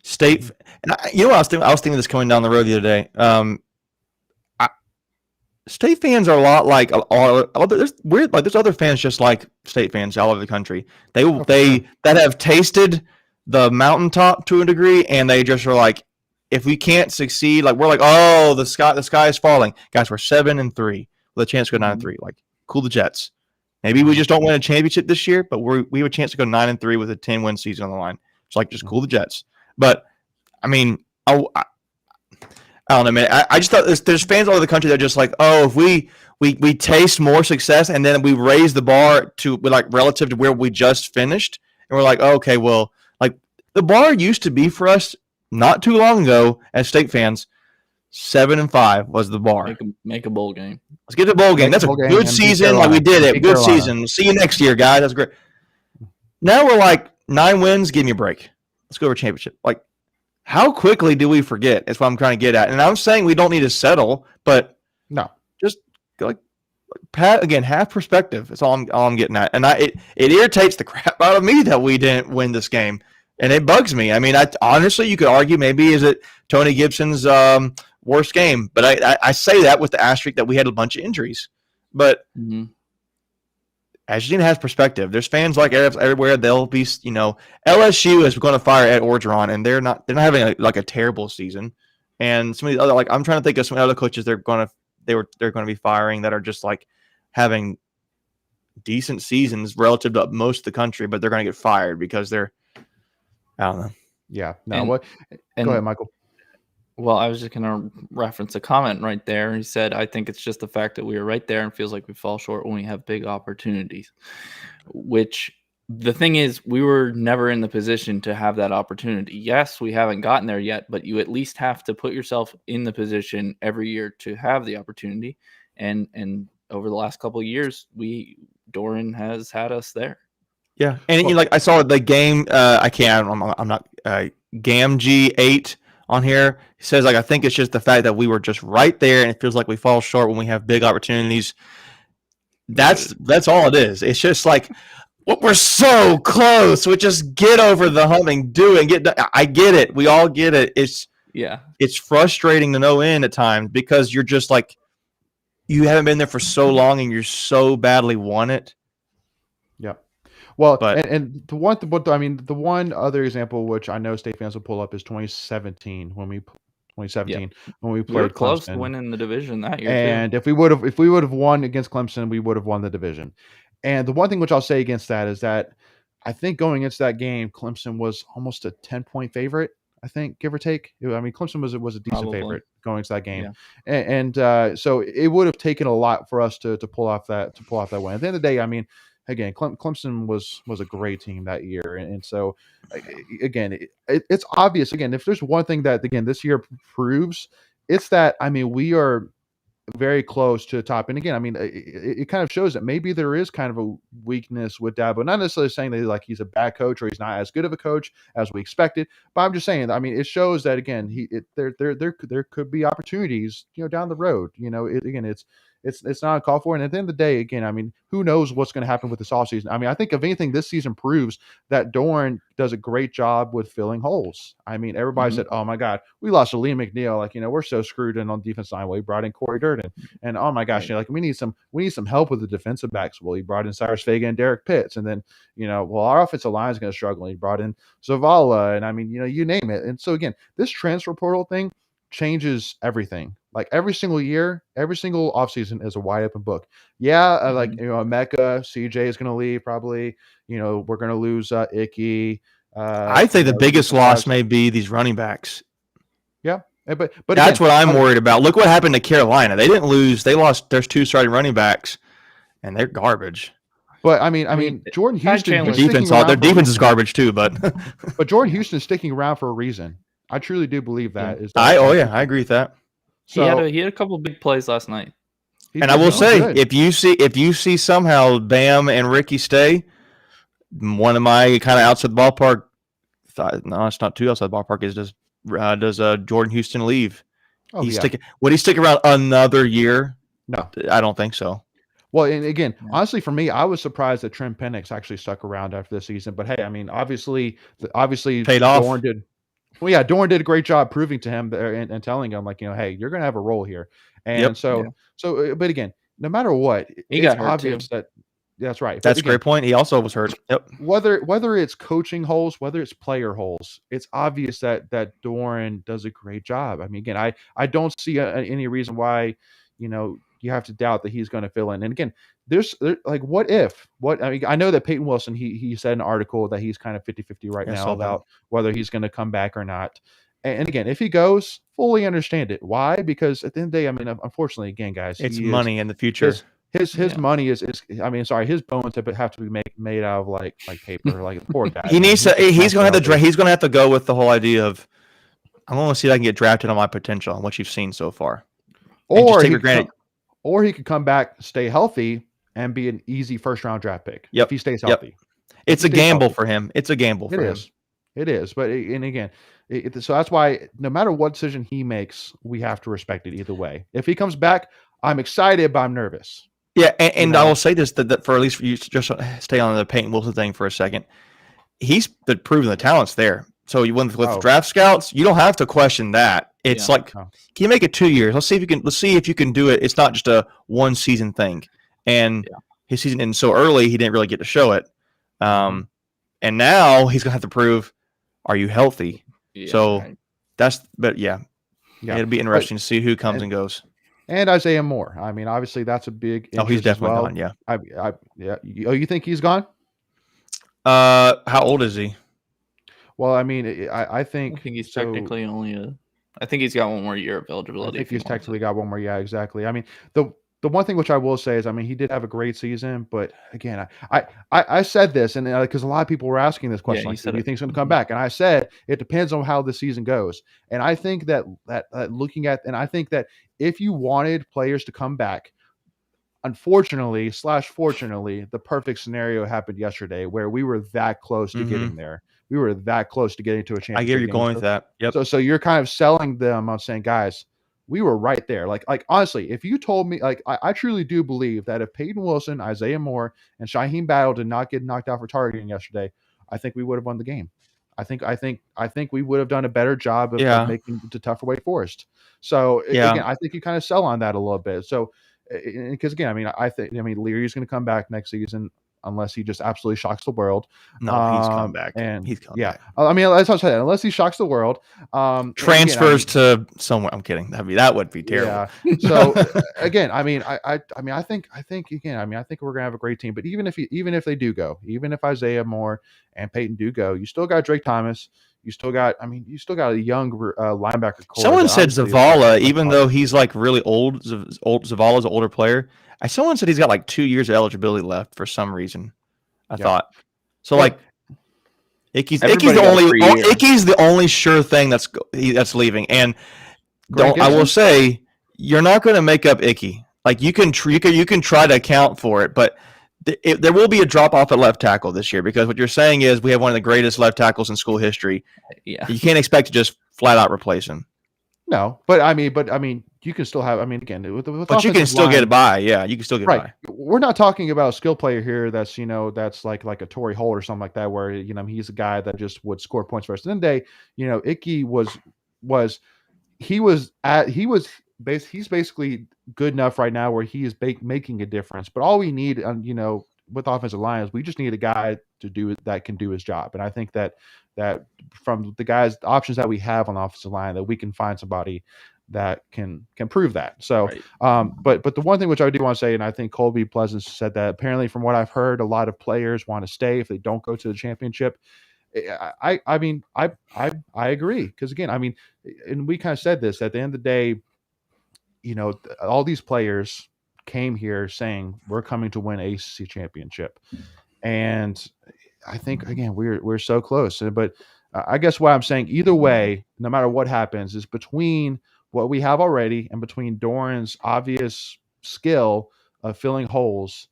State, and I was thinking this coming down the road the other day. State fans are a lot like there's weird, there's other fans just like State fans all over the country. They that have tasted the mountaintop to a degree, and they just are like, if we can't succeed, we're like, oh, the sky is falling, guys. We're 7-3 with a chance to go 9-3. Cool the Jets. Maybe we just don't win a championship this year, but we have a chance to go 9-3 with a 10-win season on the line. It's just cool the Jets. But I don't know, man. I just thought there's fans all over the country that are just like, oh, if we taste more success and then we raise the bar to relative to where we just finished, and we're like, oh, okay, well, the bar used to be for us not too long ago as State fans, 7-5 was the bar. Make a bowl game. Let's get to the bowl game. That's a good season. We did it. Good season. See you next year, guys. That's great. Now we're 9 wins. Give me a break. Let's go over a championship. How quickly do we forget? That's what I'm trying to get at. And I'm saying we don't need to settle, but no, just again, have perspective. That's all I'm getting at. And it irritates the crap out of me that we didn't win this game, and it bugs me. Honestly, you could argue maybe is it Tony Gibson's worst game, but I say that with the asterisk that we had a bunch of injuries. But Argentina has perspective. There's fans like everywhere. They'll be, LSU is going to fire Ed Orgeron, and they're not having a terrible season. And some of the other, I'm trying to think of some other coaches they're going to be firing that are just having decent seasons relative to most of the country, but they're going to get fired because they're, I don't know. Yeah. No. Go ahead, Michael. Well, I was just going to reference a comment right there. He said, I think it's just the fact that we are right there and feels like we fall short when we have big opportunities, which the thing is, we were never in the position to have that opportunity. Yes, we haven't gotten there yet, but you at least have to put yourself in the position every year to have the opportunity. And over the last couple of years, Doran has had us there. Yeah. And I saw the game, I'm not Gamgee 8 on here. He says, I think it's just the fact that we were just right there, and it feels like we fall short when we have big opportunities. That's all it is. It's just we're so close. We just get over the hump and do it. And I get it. We all get it. It's frustrating to no end at times because you're just you haven't been there for so long and you're so badly want it. Yeah. Well, and the one other example which I know State fans will pull up is 2017 when we played Clemson. Close to winning the division that year. And if we would have won against Clemson, we would have won the division. And the one thing which I'll say against that is that I think going into that game, Clemson was almost a 10-point favorite. I think, give or take. Clemson was a decent favorite going into that game, and so it would have taken a lot for us to pull off that win. At the end of the day, again, Clemson was a great team that year, and so again, it's obvious. Again, if there's one thing that this year proves, it's that we are very close to the top. And again, it kind of shows that maybe there is kind of a weakness with Dabo. Not necessarily saying that he's a bad coach or he's not as good of a coach as we expected, but I'm just saying, it shows that again, there could be opportunities, down the road. It's not a call for it. And at the end of the day, again, who knows what's going to happen with this offseason? I think if anything, this season proves that Doran does a great job with filling holes. Everybody said, "Oh my God, we lost to Liam McNeil. We're so screwed in on defense line." Well, he brought in Corey Durden, and oh my gosh, we need some help with the defensive backs. Well, he brought in Cyrus Vega and Derek Pitts, and then our offensive line is going to struggle. And he brought in Zavala, and you name it. And so again, this transfer portal thing changes everything. Every single year, every single offseason is a wide open book. Yeah, Mecca, CJ is going to leave probably. We're going to lose Icky. I'd say the biggest loss may be these running backs. Yeah, but that's what I'm worried about. Look what happened to Carolina. They didn't lose. They lost. There's 2 starting running backs, and they're garbage. But Jordan Houston, their defense is garbage too. But Jordan Houston is sticking around for a reason. I truly do believe that. I agree with that. So, he had a couple of big plays last night. And I will say, if you see somehow Bam and Ricky stay, one of my kind of outside the ballpark. No, it's not too outside the ballpark. Is does Jordan Houston leave? Oh, Would he stick around another year? No, I don't think so. Well, and again, honestly, for me, I was surprised that Trent Penix actually stuck around after this season. But hey, obviously, paid off. Doran did. Well, yeah, Doran did a great job proving to him and telling him hey, you're going to have a role here. And but again, no matter what, it's obvious that that's right. That's a great point. He also was hurt. Yep. Whether it's coaching holes, whether it's player holes, it's obvious that Doran does a great job. Again, I don't see any reason why, you have to doubt that he's going to fill in. And again, there's what if? I know that Peyton Wilson, he said in an article that he's kind of 50-50 right now about whether he's going to come back or not. And again, if he goes, fully understand it. Why? Because at the end of the day, unfortunately, again, guys, it's money in the future. His money is his bones have to be made out of like paper, poor guy. He's going to have to go with the whole idea of, I want to see if I can get drafted on my potential and what you've seen so far. Or he could come back, stay healthy, and be an easy first-round draft pick if he stays healthy. It's a gamble for him. It's a gamble for him. It is. But again, so that's why no matter what decision he makes, we have to respect it either way. If he comes back, I'm excited, but I'm nervous. Yeah, and I will say this, that for at least for you to just stay on the Peyton Wilson thing for a second, he's proven the talent's there. So you went with draft scouts, you don't have to question that. It's can you make it 2 years? Let's see if you can do it. It's not just a one season thing. And his season ended so early, he didn't really get to show it. And now he's gonna have to prove, are you healthy? Yeah, so right. It'll be interesting to see who comes and goes. And Isaiah Moore. I mean, obviously that's a big interest He's definitely as well. gone. Yeah. You think he's gone? How old is he? Well, I mean, I think he's technically only I think he's got one more year of eligibility. I think he's technically got one more. Yeah, exactly. I mean, the one thing which I will say is, I mean, he did have a great season, but again, I said this, and because a lot of people were asking this question, like, do you think he's going to come back? And I said it depends on how the season goes. And I think that looking at, and I think that if you wanted players to come back, unfortunately / fortunately, the perfect scenario happened yesterday where we were that close to getting there. We were that close to getting to a championship. I get you're going with that. Yep. So you're kind of selling them on saying, guys, we were right there. Like honestly, if you told me, like, I truly do believe that if Peyton Wilson, Isaiah Moore, and Shaheem Battle did not get knocked out for targeting yesterday, I think we would have won the game. I think we would have done a better job of making it to tougher Wake Forest. So again, I think you kind of sell on that a little bit. So because again, I mean Leary's going to come back next season unless he just absolutely shocks the world. No, he's coming back. And he's coming back. I mean, that's what I'm saying. Unless he shocks the world, transfers to somewhere. I'm kidding. That would be terrible. Yeah. So again, I mean, I think again, I think we're gonna have a great team. But even if they do go, even if Isaiah Moore and Peyton do go, you still got Drake Thomas. You still got a young linebacker core. Someone said Zavala, even though he's like really old, Zavala's an older player. Someone said he's got like 2 years of eligibility left for some reason. I thought so. Like Icky's the only sure thing that's leaving. And I will say, you're not going to make up Icky. Like you can try to account for it, but there will be a drop off at left tackle this year because what you're saying is we have one of the greatest left tackles in school history. Yeah, you can't expect to just flat out replace him. No, but I mean, you can still have. I mean, again, but you can still get by. Yeah, you can still get by. We're not talking about a skill player here. That's that's like a Torrey Holt or something like that, where he's a guy that just would score points for us. At the end of the day, Icky he's basically good enough right now where he is making a difference. But all we need, with offensive line is we just need a guy that can do his job. And I think that from the options that we have on the offensive line, that we can find somebody that can prove that. So, but the one thing which I do want to say, and I think Colby Pleasant said that apparently from what I've heard, a lot of players want to stay if they don't go to the championship. I mean, I agree. Because again, I mean, and we kind of said this at the end of the day, all these players came here saying we're coming to win ACC championship. And I think again, we're so close, but I guess what I'm saying, either way, no matter what happens, is between what we have already and between Doran's obvious skill of filling holes,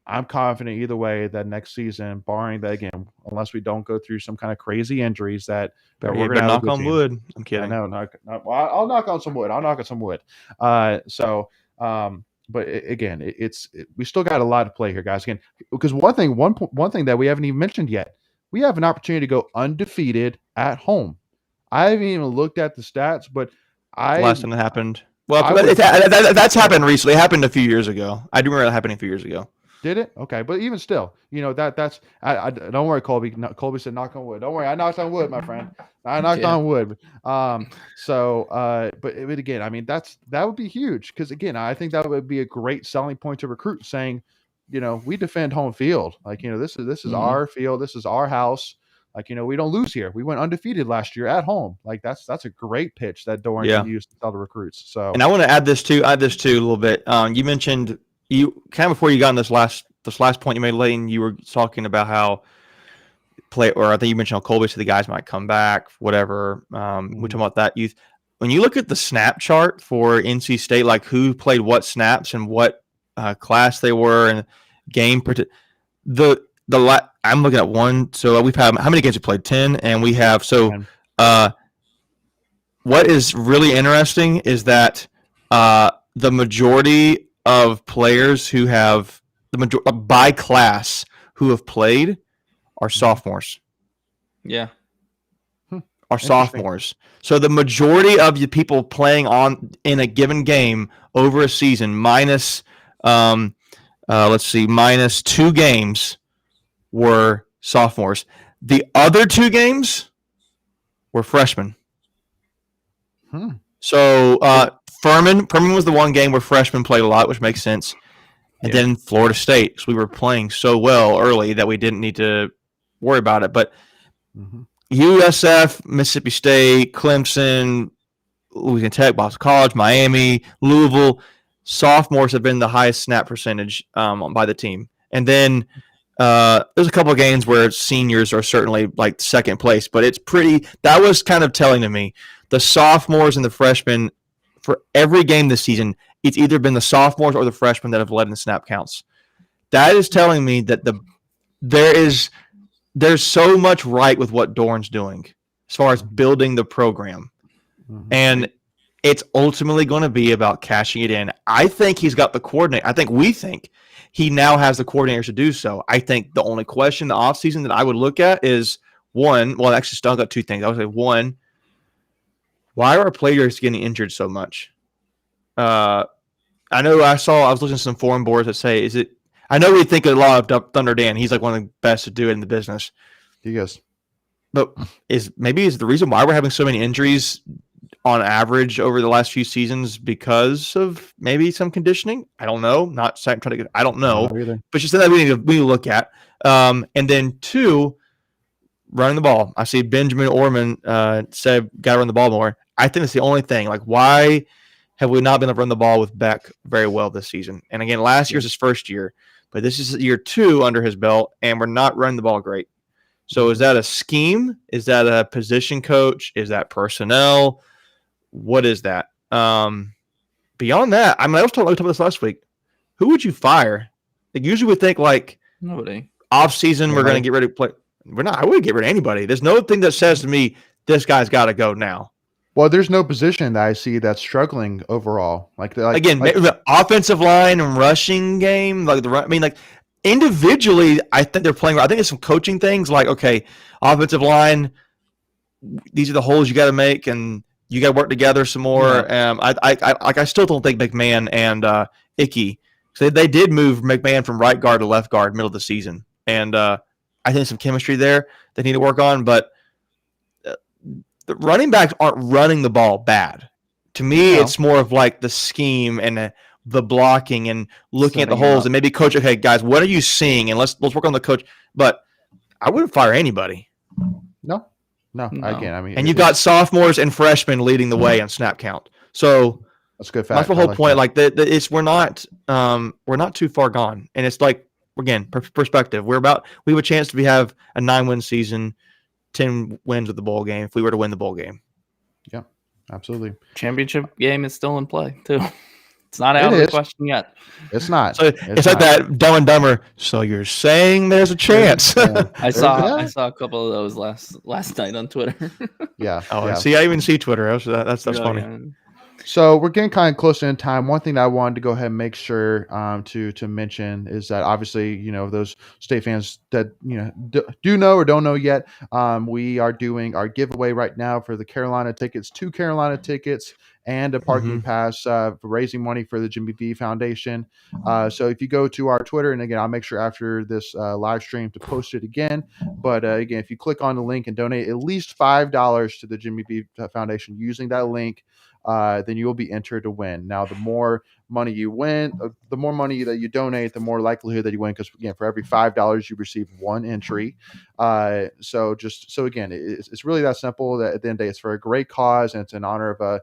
I'm confident either way that next season, barring that again, unless we don't go through some kind of crazy injuries that we're going to knock on wood. I'm kidding. No, I'll knock on some wood. I'll knock on some wood. But again, we still got a lot to play here, guys. Again, because one thing that we haven't even mentioned yet, we have an opportunity to go undefeated at home. I haven't even looked at the stats, but last time that happened. Well, that's happened recently. It happened a few years ago. I do remember that happening a few years ago. Did it? Okay, but even still, that's. I don't worry, Colby. Colby said, "Knock on wood." Don't worry, I knocked on wood, my friend. I knocked on wood. But again, I mean, that would be huge because again, I think that would be a great selling point to recruit, saying, we defend home field. Like, this is our field. This is our house. Like, we don't lose here. We went undefeated last year at home. Like that's a great pitch that Doran can use to tell the recruits. So, and I want to add this too a little bit. You mentioned. You kind of before you got on this last point you made, Layton, you were talking about how I think you mentioned how Colby said the guys might come back, whatever. We're talking about that youth. When you look at the snap chart for NC State, like who played what snaps and what class they were and game, I'm looking at one. So we've had how many games we played? 10, and we have what is really interesting is that the majority of players who have by class who have played are sophomores. Yeah. Are sophomores. So the majority of the people playing in a given game over a season minus let's see, minus 2 games were sophomores. The other 2 games were freshmen. So Furman was the one game where freshmen played a lot, which makes sense. And then Florida State, because we were playing so well early that we didn't need to worry about it. But USF, Mississippi State, Clemson, Louisiana Tech, Boston College, Miami, Louisville, sophomores have been the highest snap percentage by the team. And then there's a couple of games where seniors are certainly like second place, but it's pretty – that was kind of telling to me. The sophomores and the freshmen, for every game this season, it's either been the sophomores or the freshmen that have led in the snap counts. That is telling me that there's so much right with what Dorn's doing as far as building the program. And it's ultimately going to be about cashing it in. I think he's got the coordinator. I think we think he now has the coordinators to do so. I think the only question in the offseason that I would look at is actually still got 2 things. I would say one, why are our players getting injured so much? I know I was looking at some forum boards that say, I know we think a lot of Thunder Dan. He's like one of the best to do it in the business. He goes. But is the reason why we're having so many injuries on average over the last few seasons because of maybe some conditioning? I don't know. I don't know. But just that we need to look at. And then 2, running the ball. I see Benjamin Orman said got to run the ball more. I think it's the only thing. Like, why have we not been able to run the ball with Beck very well this season? And again, last year's his first year, but this is year 2 under his belt, and we're not running the ball great. So is that a scheme? Is that a position coach? Is that personnel? What is that? Beyond that, I was talking about this last week. Who would you fire? Like, usually we think like nobody. Off season, we're going to get ready to play. We're not. I wouldn't get rid of anybody. There's no thing that says to me this guy's got to go now. Well, there's no position that I see that's struggling overall. The offensive line and rushing game, individually, I think they're playing. I think it's some coaching things. Like, okay, offensive line, these are the holes you got to make, and you got to work together some more. Yeah. I still don't think McMahon and Ickey. So they did move McMahon from right guard to left guard middle of the season, and I think some chemistry there they need to work on, but. The running backs aren't running the ball bad. To me, it's more of like the scheme and the blocking and looking at the holes and maybe coach, okay, guys, what are you seeing? And let's work on the coach. But I wouldn't fire anybody. No. Again, I mean, and you've got sophomores and freshmen leading the way on snap count. So that's good. That's the whole point. That. We're not too far gone, and it's like again perspective. We have a chance to have a 9-win season. 10 wins with the bowl game if we were to win the bowl game. Yeah, absolutely. Championship game is still in play too. It's not out of the question yet. It's not. So it's like that Dumb and Dumber. So you're saying there's a chance? I saw a couple of those last night on Twitter. Yeah. Oh, yeah. See, I even see Twitter. That's funny. Yeah. So we're getting kind of closer in time. One thing that I wanted to go ahead and make sure to mention is that obviously, those state fans that do know or don't know yet, we are doing our giveaway right now for the Carolina tickets, 2 Carolina tickets and a parking pass for raising money for the Jimmy V Foundation. So if you go to our Twitter, and again, I'll make sure after this live stream to post it again. But again, if you click on the link and donate at least $5 to the Jimmy V Foundation using that link, then you will be entered to win. Now, the more money you win, the more money that you donate, the more likelihood that you win. Because again, for every $5 you receive 1 entry. So again, it's really that simple. That at the end of the day, it's for a great cause, and it's in honor of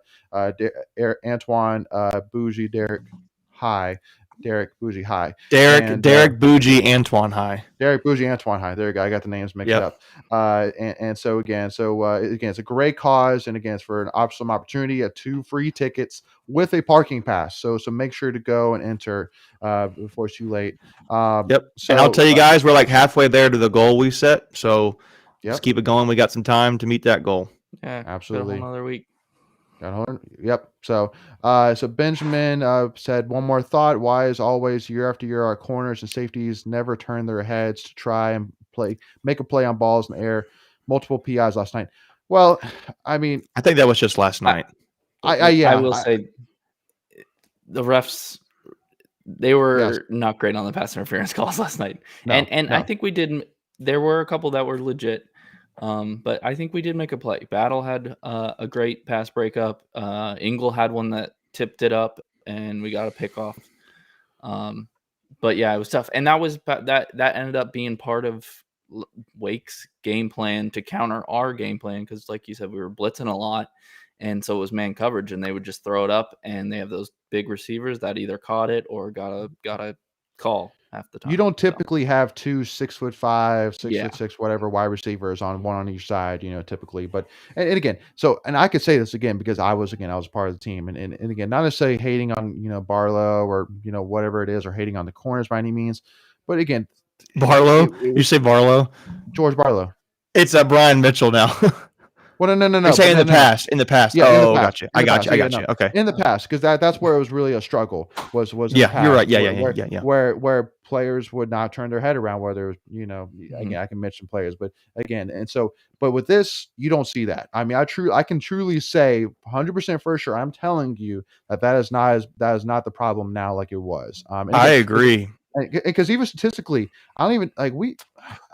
Antoine Bougie Derek High. Derek Bougie High. Derek Bougie Antoine High. Derek Bougie Antoine High. There you go. I got the names mixed up. And so again, it's a great cause, and again, it's for an awesome opportunity of 2 free tickets with a parking pass. So make sure to go and enter before it's too late. Yep. So, and I'll tell you guys, we're like halfway there to the goal we set. So let's keep it going. We got some time to meet that goal. Yeah, absolutely. Another week. Yep. So Benjamin said one more thought. Why is always year after year our corners and safeties never turn their heads to try and make a play on balls in the air? Multiple PIs last night. Well, I mean, I think that was just last night. I will say the refs They Yes. were not great on the pass interference calls last night. No, And I no. think we did. There were a couple that were legit, but I think we did make a play. Battle had a great pass breakup. Ingle had one that tipped it up, and we got a pick off. But yeah, it was tough, and that ended up being part of Wake's game plan to counter our game plan because, like you said, we were blitzing a lot, and so it was man coverage, and they would just throw it up, and they have those big receivers that either caught it or got a call half the time. You don't typically have 2 6'5", 6'6", Yeah. whatever wide receivers on one on each side, typically. But and again, and I could say this again because I was part of the team, and again, not necessarily hating on Barlow or whatever it is, or hating on the corners by any means, but again, Barlow. You say Barlow? George Barlow. It's Brian Mitchell now. Well, no. You're saying in the past. In the past. Yeah, oh, gotcha. I got you. Okay. In the past, because that's where it was really a struggle. Was in the past, you're right. Yeah. Where players would not turn their head around. Whether again, I can mention players, but again, but with this, you don't see that. I mean, I can truly say 100% for sure. I'm telling you that is not the problem now like it was. I agree. Because even statistically, I don't even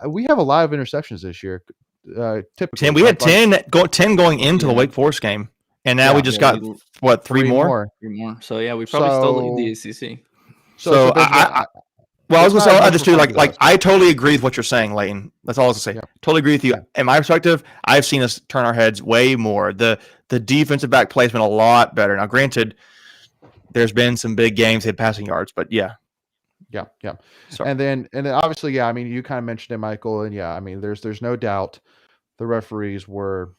we have a lot of interceptions this year. Typically, we had 10 going into the Wake Forest game, and now we just got three more. So yeah, we probably still lead the ACC. So I was gonna say, I just do like I totally agree with what you're saying, Leighton. That's all I was gonna say. Yeah. Totally agree with you. Yeah. In my perspective, I've seen us turn our heads way more. The defensive back play's been a lot better. Now, granted, there's been some big games in passing yards, but yeah. Yeah. And then obviously, I mean, you kind of mentioned it, Michael, and I mean, there's no doubt the referees were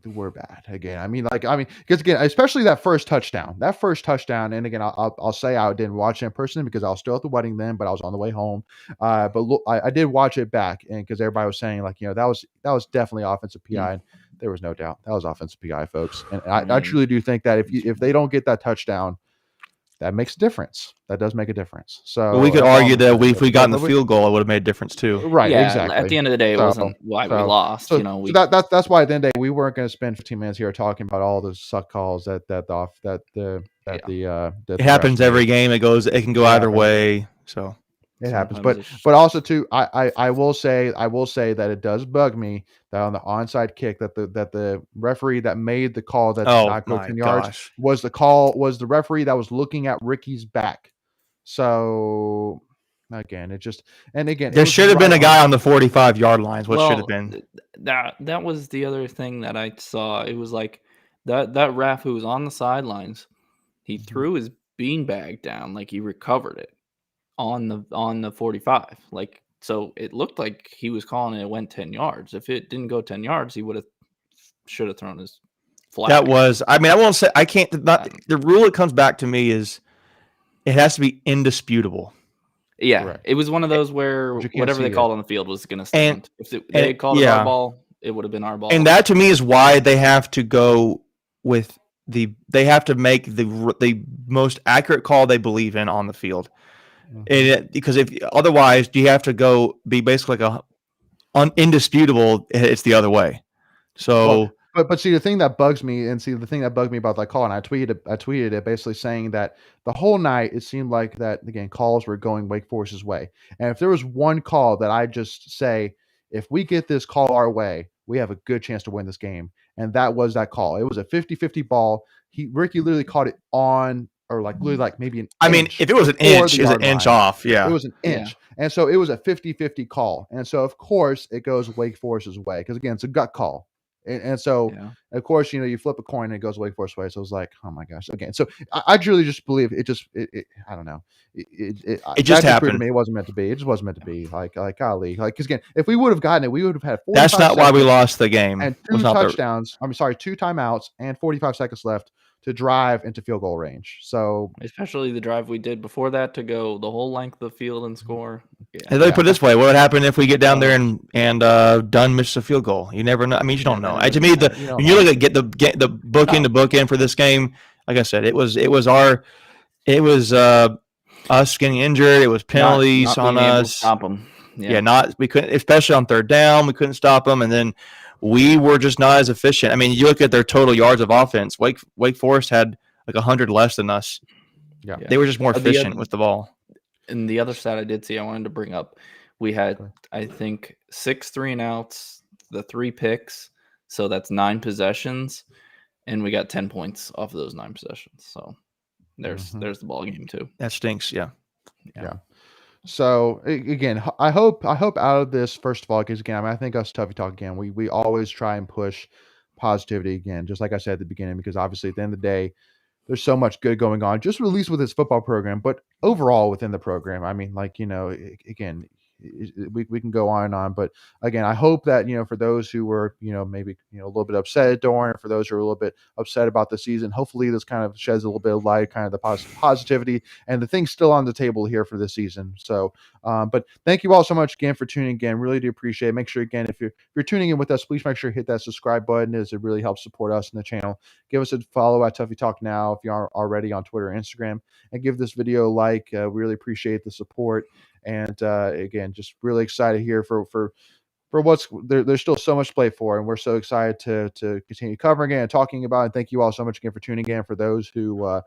bad again. I mean, because again, especially that first touchdown, and again, I'll say I didn't watch it in person because I was still at the wedding then, but I was on the way home. But look, I did watch it back, and because everybody was saying that was definitely offensive PI, and there was no doubt that was offensive PI, folks. And I truly do think that if they don't get that touchdown, that makes a difference. That does make a difference. So we could argue that if we gotten the field goal, it would have made a difference too. Right. Yeah, exactly. At the end of the day, it wasn't why we lost. So that's why at the end of the day we weren't going to spend 15 minutes here talking about all the suck calls it happens every game. It can go either way. So it happens. But also too, I will say that it does bug me that on the onside kick that the referee that made the call that did not go 10 yards was the referee that was looking at Ricky's back. So again, there should have been a guy on the 45-yard lines. Should have been that was the other thing that I saw. It was like that ref who was on the sidelines, he threw his beanbag down, like he recovered it on the 45, so it looked like he was calling it went 10 yards. If it didn't go 10 yards, he should have thrown his flag. That was, I mean, I won't say, I can't, the rule it comes back to me is it has to be indisputable. Yeah, correct. It was one of those where whatever they called on the field was going to stand. If they had called it our ball, it would have been our ball. And that to me is why they have to go with they have to make the most accurate call they believe in on the field. Because if otherwise you have to go be basically like indisputable, it's the other way. So, but see the thing that bugs me, about that call, and I tweeted it basically saying that the whole night it seemed like that again calls were going Wake Forest's way, and if there was one call that I just say if we get this call our way, we have a good chance to win this game, and that was that call. It was a 50-50 ball. Ricky literally caught it on. Or literally maybe an inch. I mean, if it was an inch, it's an inch off. Yeah. It was an inch. Yeah. And so it was a 50-50 call. And so, of course, it goes Wake Forest's way. Because, again, it's a gut call. And so, of course, you flip a coin and it goes Wake Forest's way. So it was like, oh, my gosh. Again, so I truly just believe it I don't know. It just happened. To me, it wasn't meant to be. It just wasn't meant to be. Golly. Because, again, if we would have gotten it, we would have had 45 That's not why we lost the game. And 2 touchdowns. 2 timeouts and 45 seconds left to drive into field goal range. So especially the drive we did before that to go the whole length of the field and score. And let me put it this way: what would happen if we get down there and Dunn misses a field goal? You never know. I mean, you don't know. To me, when you look at the book in for this game, like I said, it was us getting injured. It was penalties not on us. Stop them. We couldn't, especially on third down, we couldn't stop them, and then we were just not as efficient. I mean, you look at their total yards of offense. Wake Forest had like 100 less than us, Yeah. They were just more The efficient other- with the ball. And the other stat I did see, I wanted to bring up, we had, Okay. I think, 6 3-and-outs, the 3 picks. So that's 9 possessions. And we got 10 points off of those 9 possessions. So there's the ball game too. That stinks. Yeah. Yeah. So again, I hope out of this, first of all, because again, I think us Tuffy Talk again, we always try and push positivity again, just like I said at the beginning, because obviously at the end of the day, there's so much good going on, just at least with his football program, but overall within the program. I mean, like, again, we can go on and on, but again, I hope that, for those who were, maybe, a little bit upset at Doran, for those who are a little bit upset about the season, hopefully this kind of sheds a little bit of light, kind of the positivity and the things still on the table here for this season. So, but thank you all so much again for tuning in. Again, really do appreciate it. Make sure, again, if you're tuning in with us, please make sure you hit that subscribe button, as it really helps support us in the channel. Give us a follow at Tuffy Talk now if you aren't already on Twitter and Instagram, and give this video a like. We really appreciate the support. And again, just really excited here for what's there. There's still so much to play for, and we're so excited to continue covering it and talking about it. And thank you all so much again for tuning in. For those who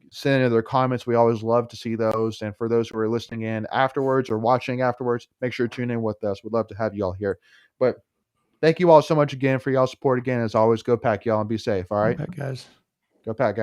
send in their comments, we always love to see those. And for those who are listening in afterwards or watching afterwards, make sure to tune in with us. We'd love to have you all here. But thank you all so much again for y'all support. Again, as always, go Pack, y'all, and be safe. All right, Okay, guys. go Pack, guys.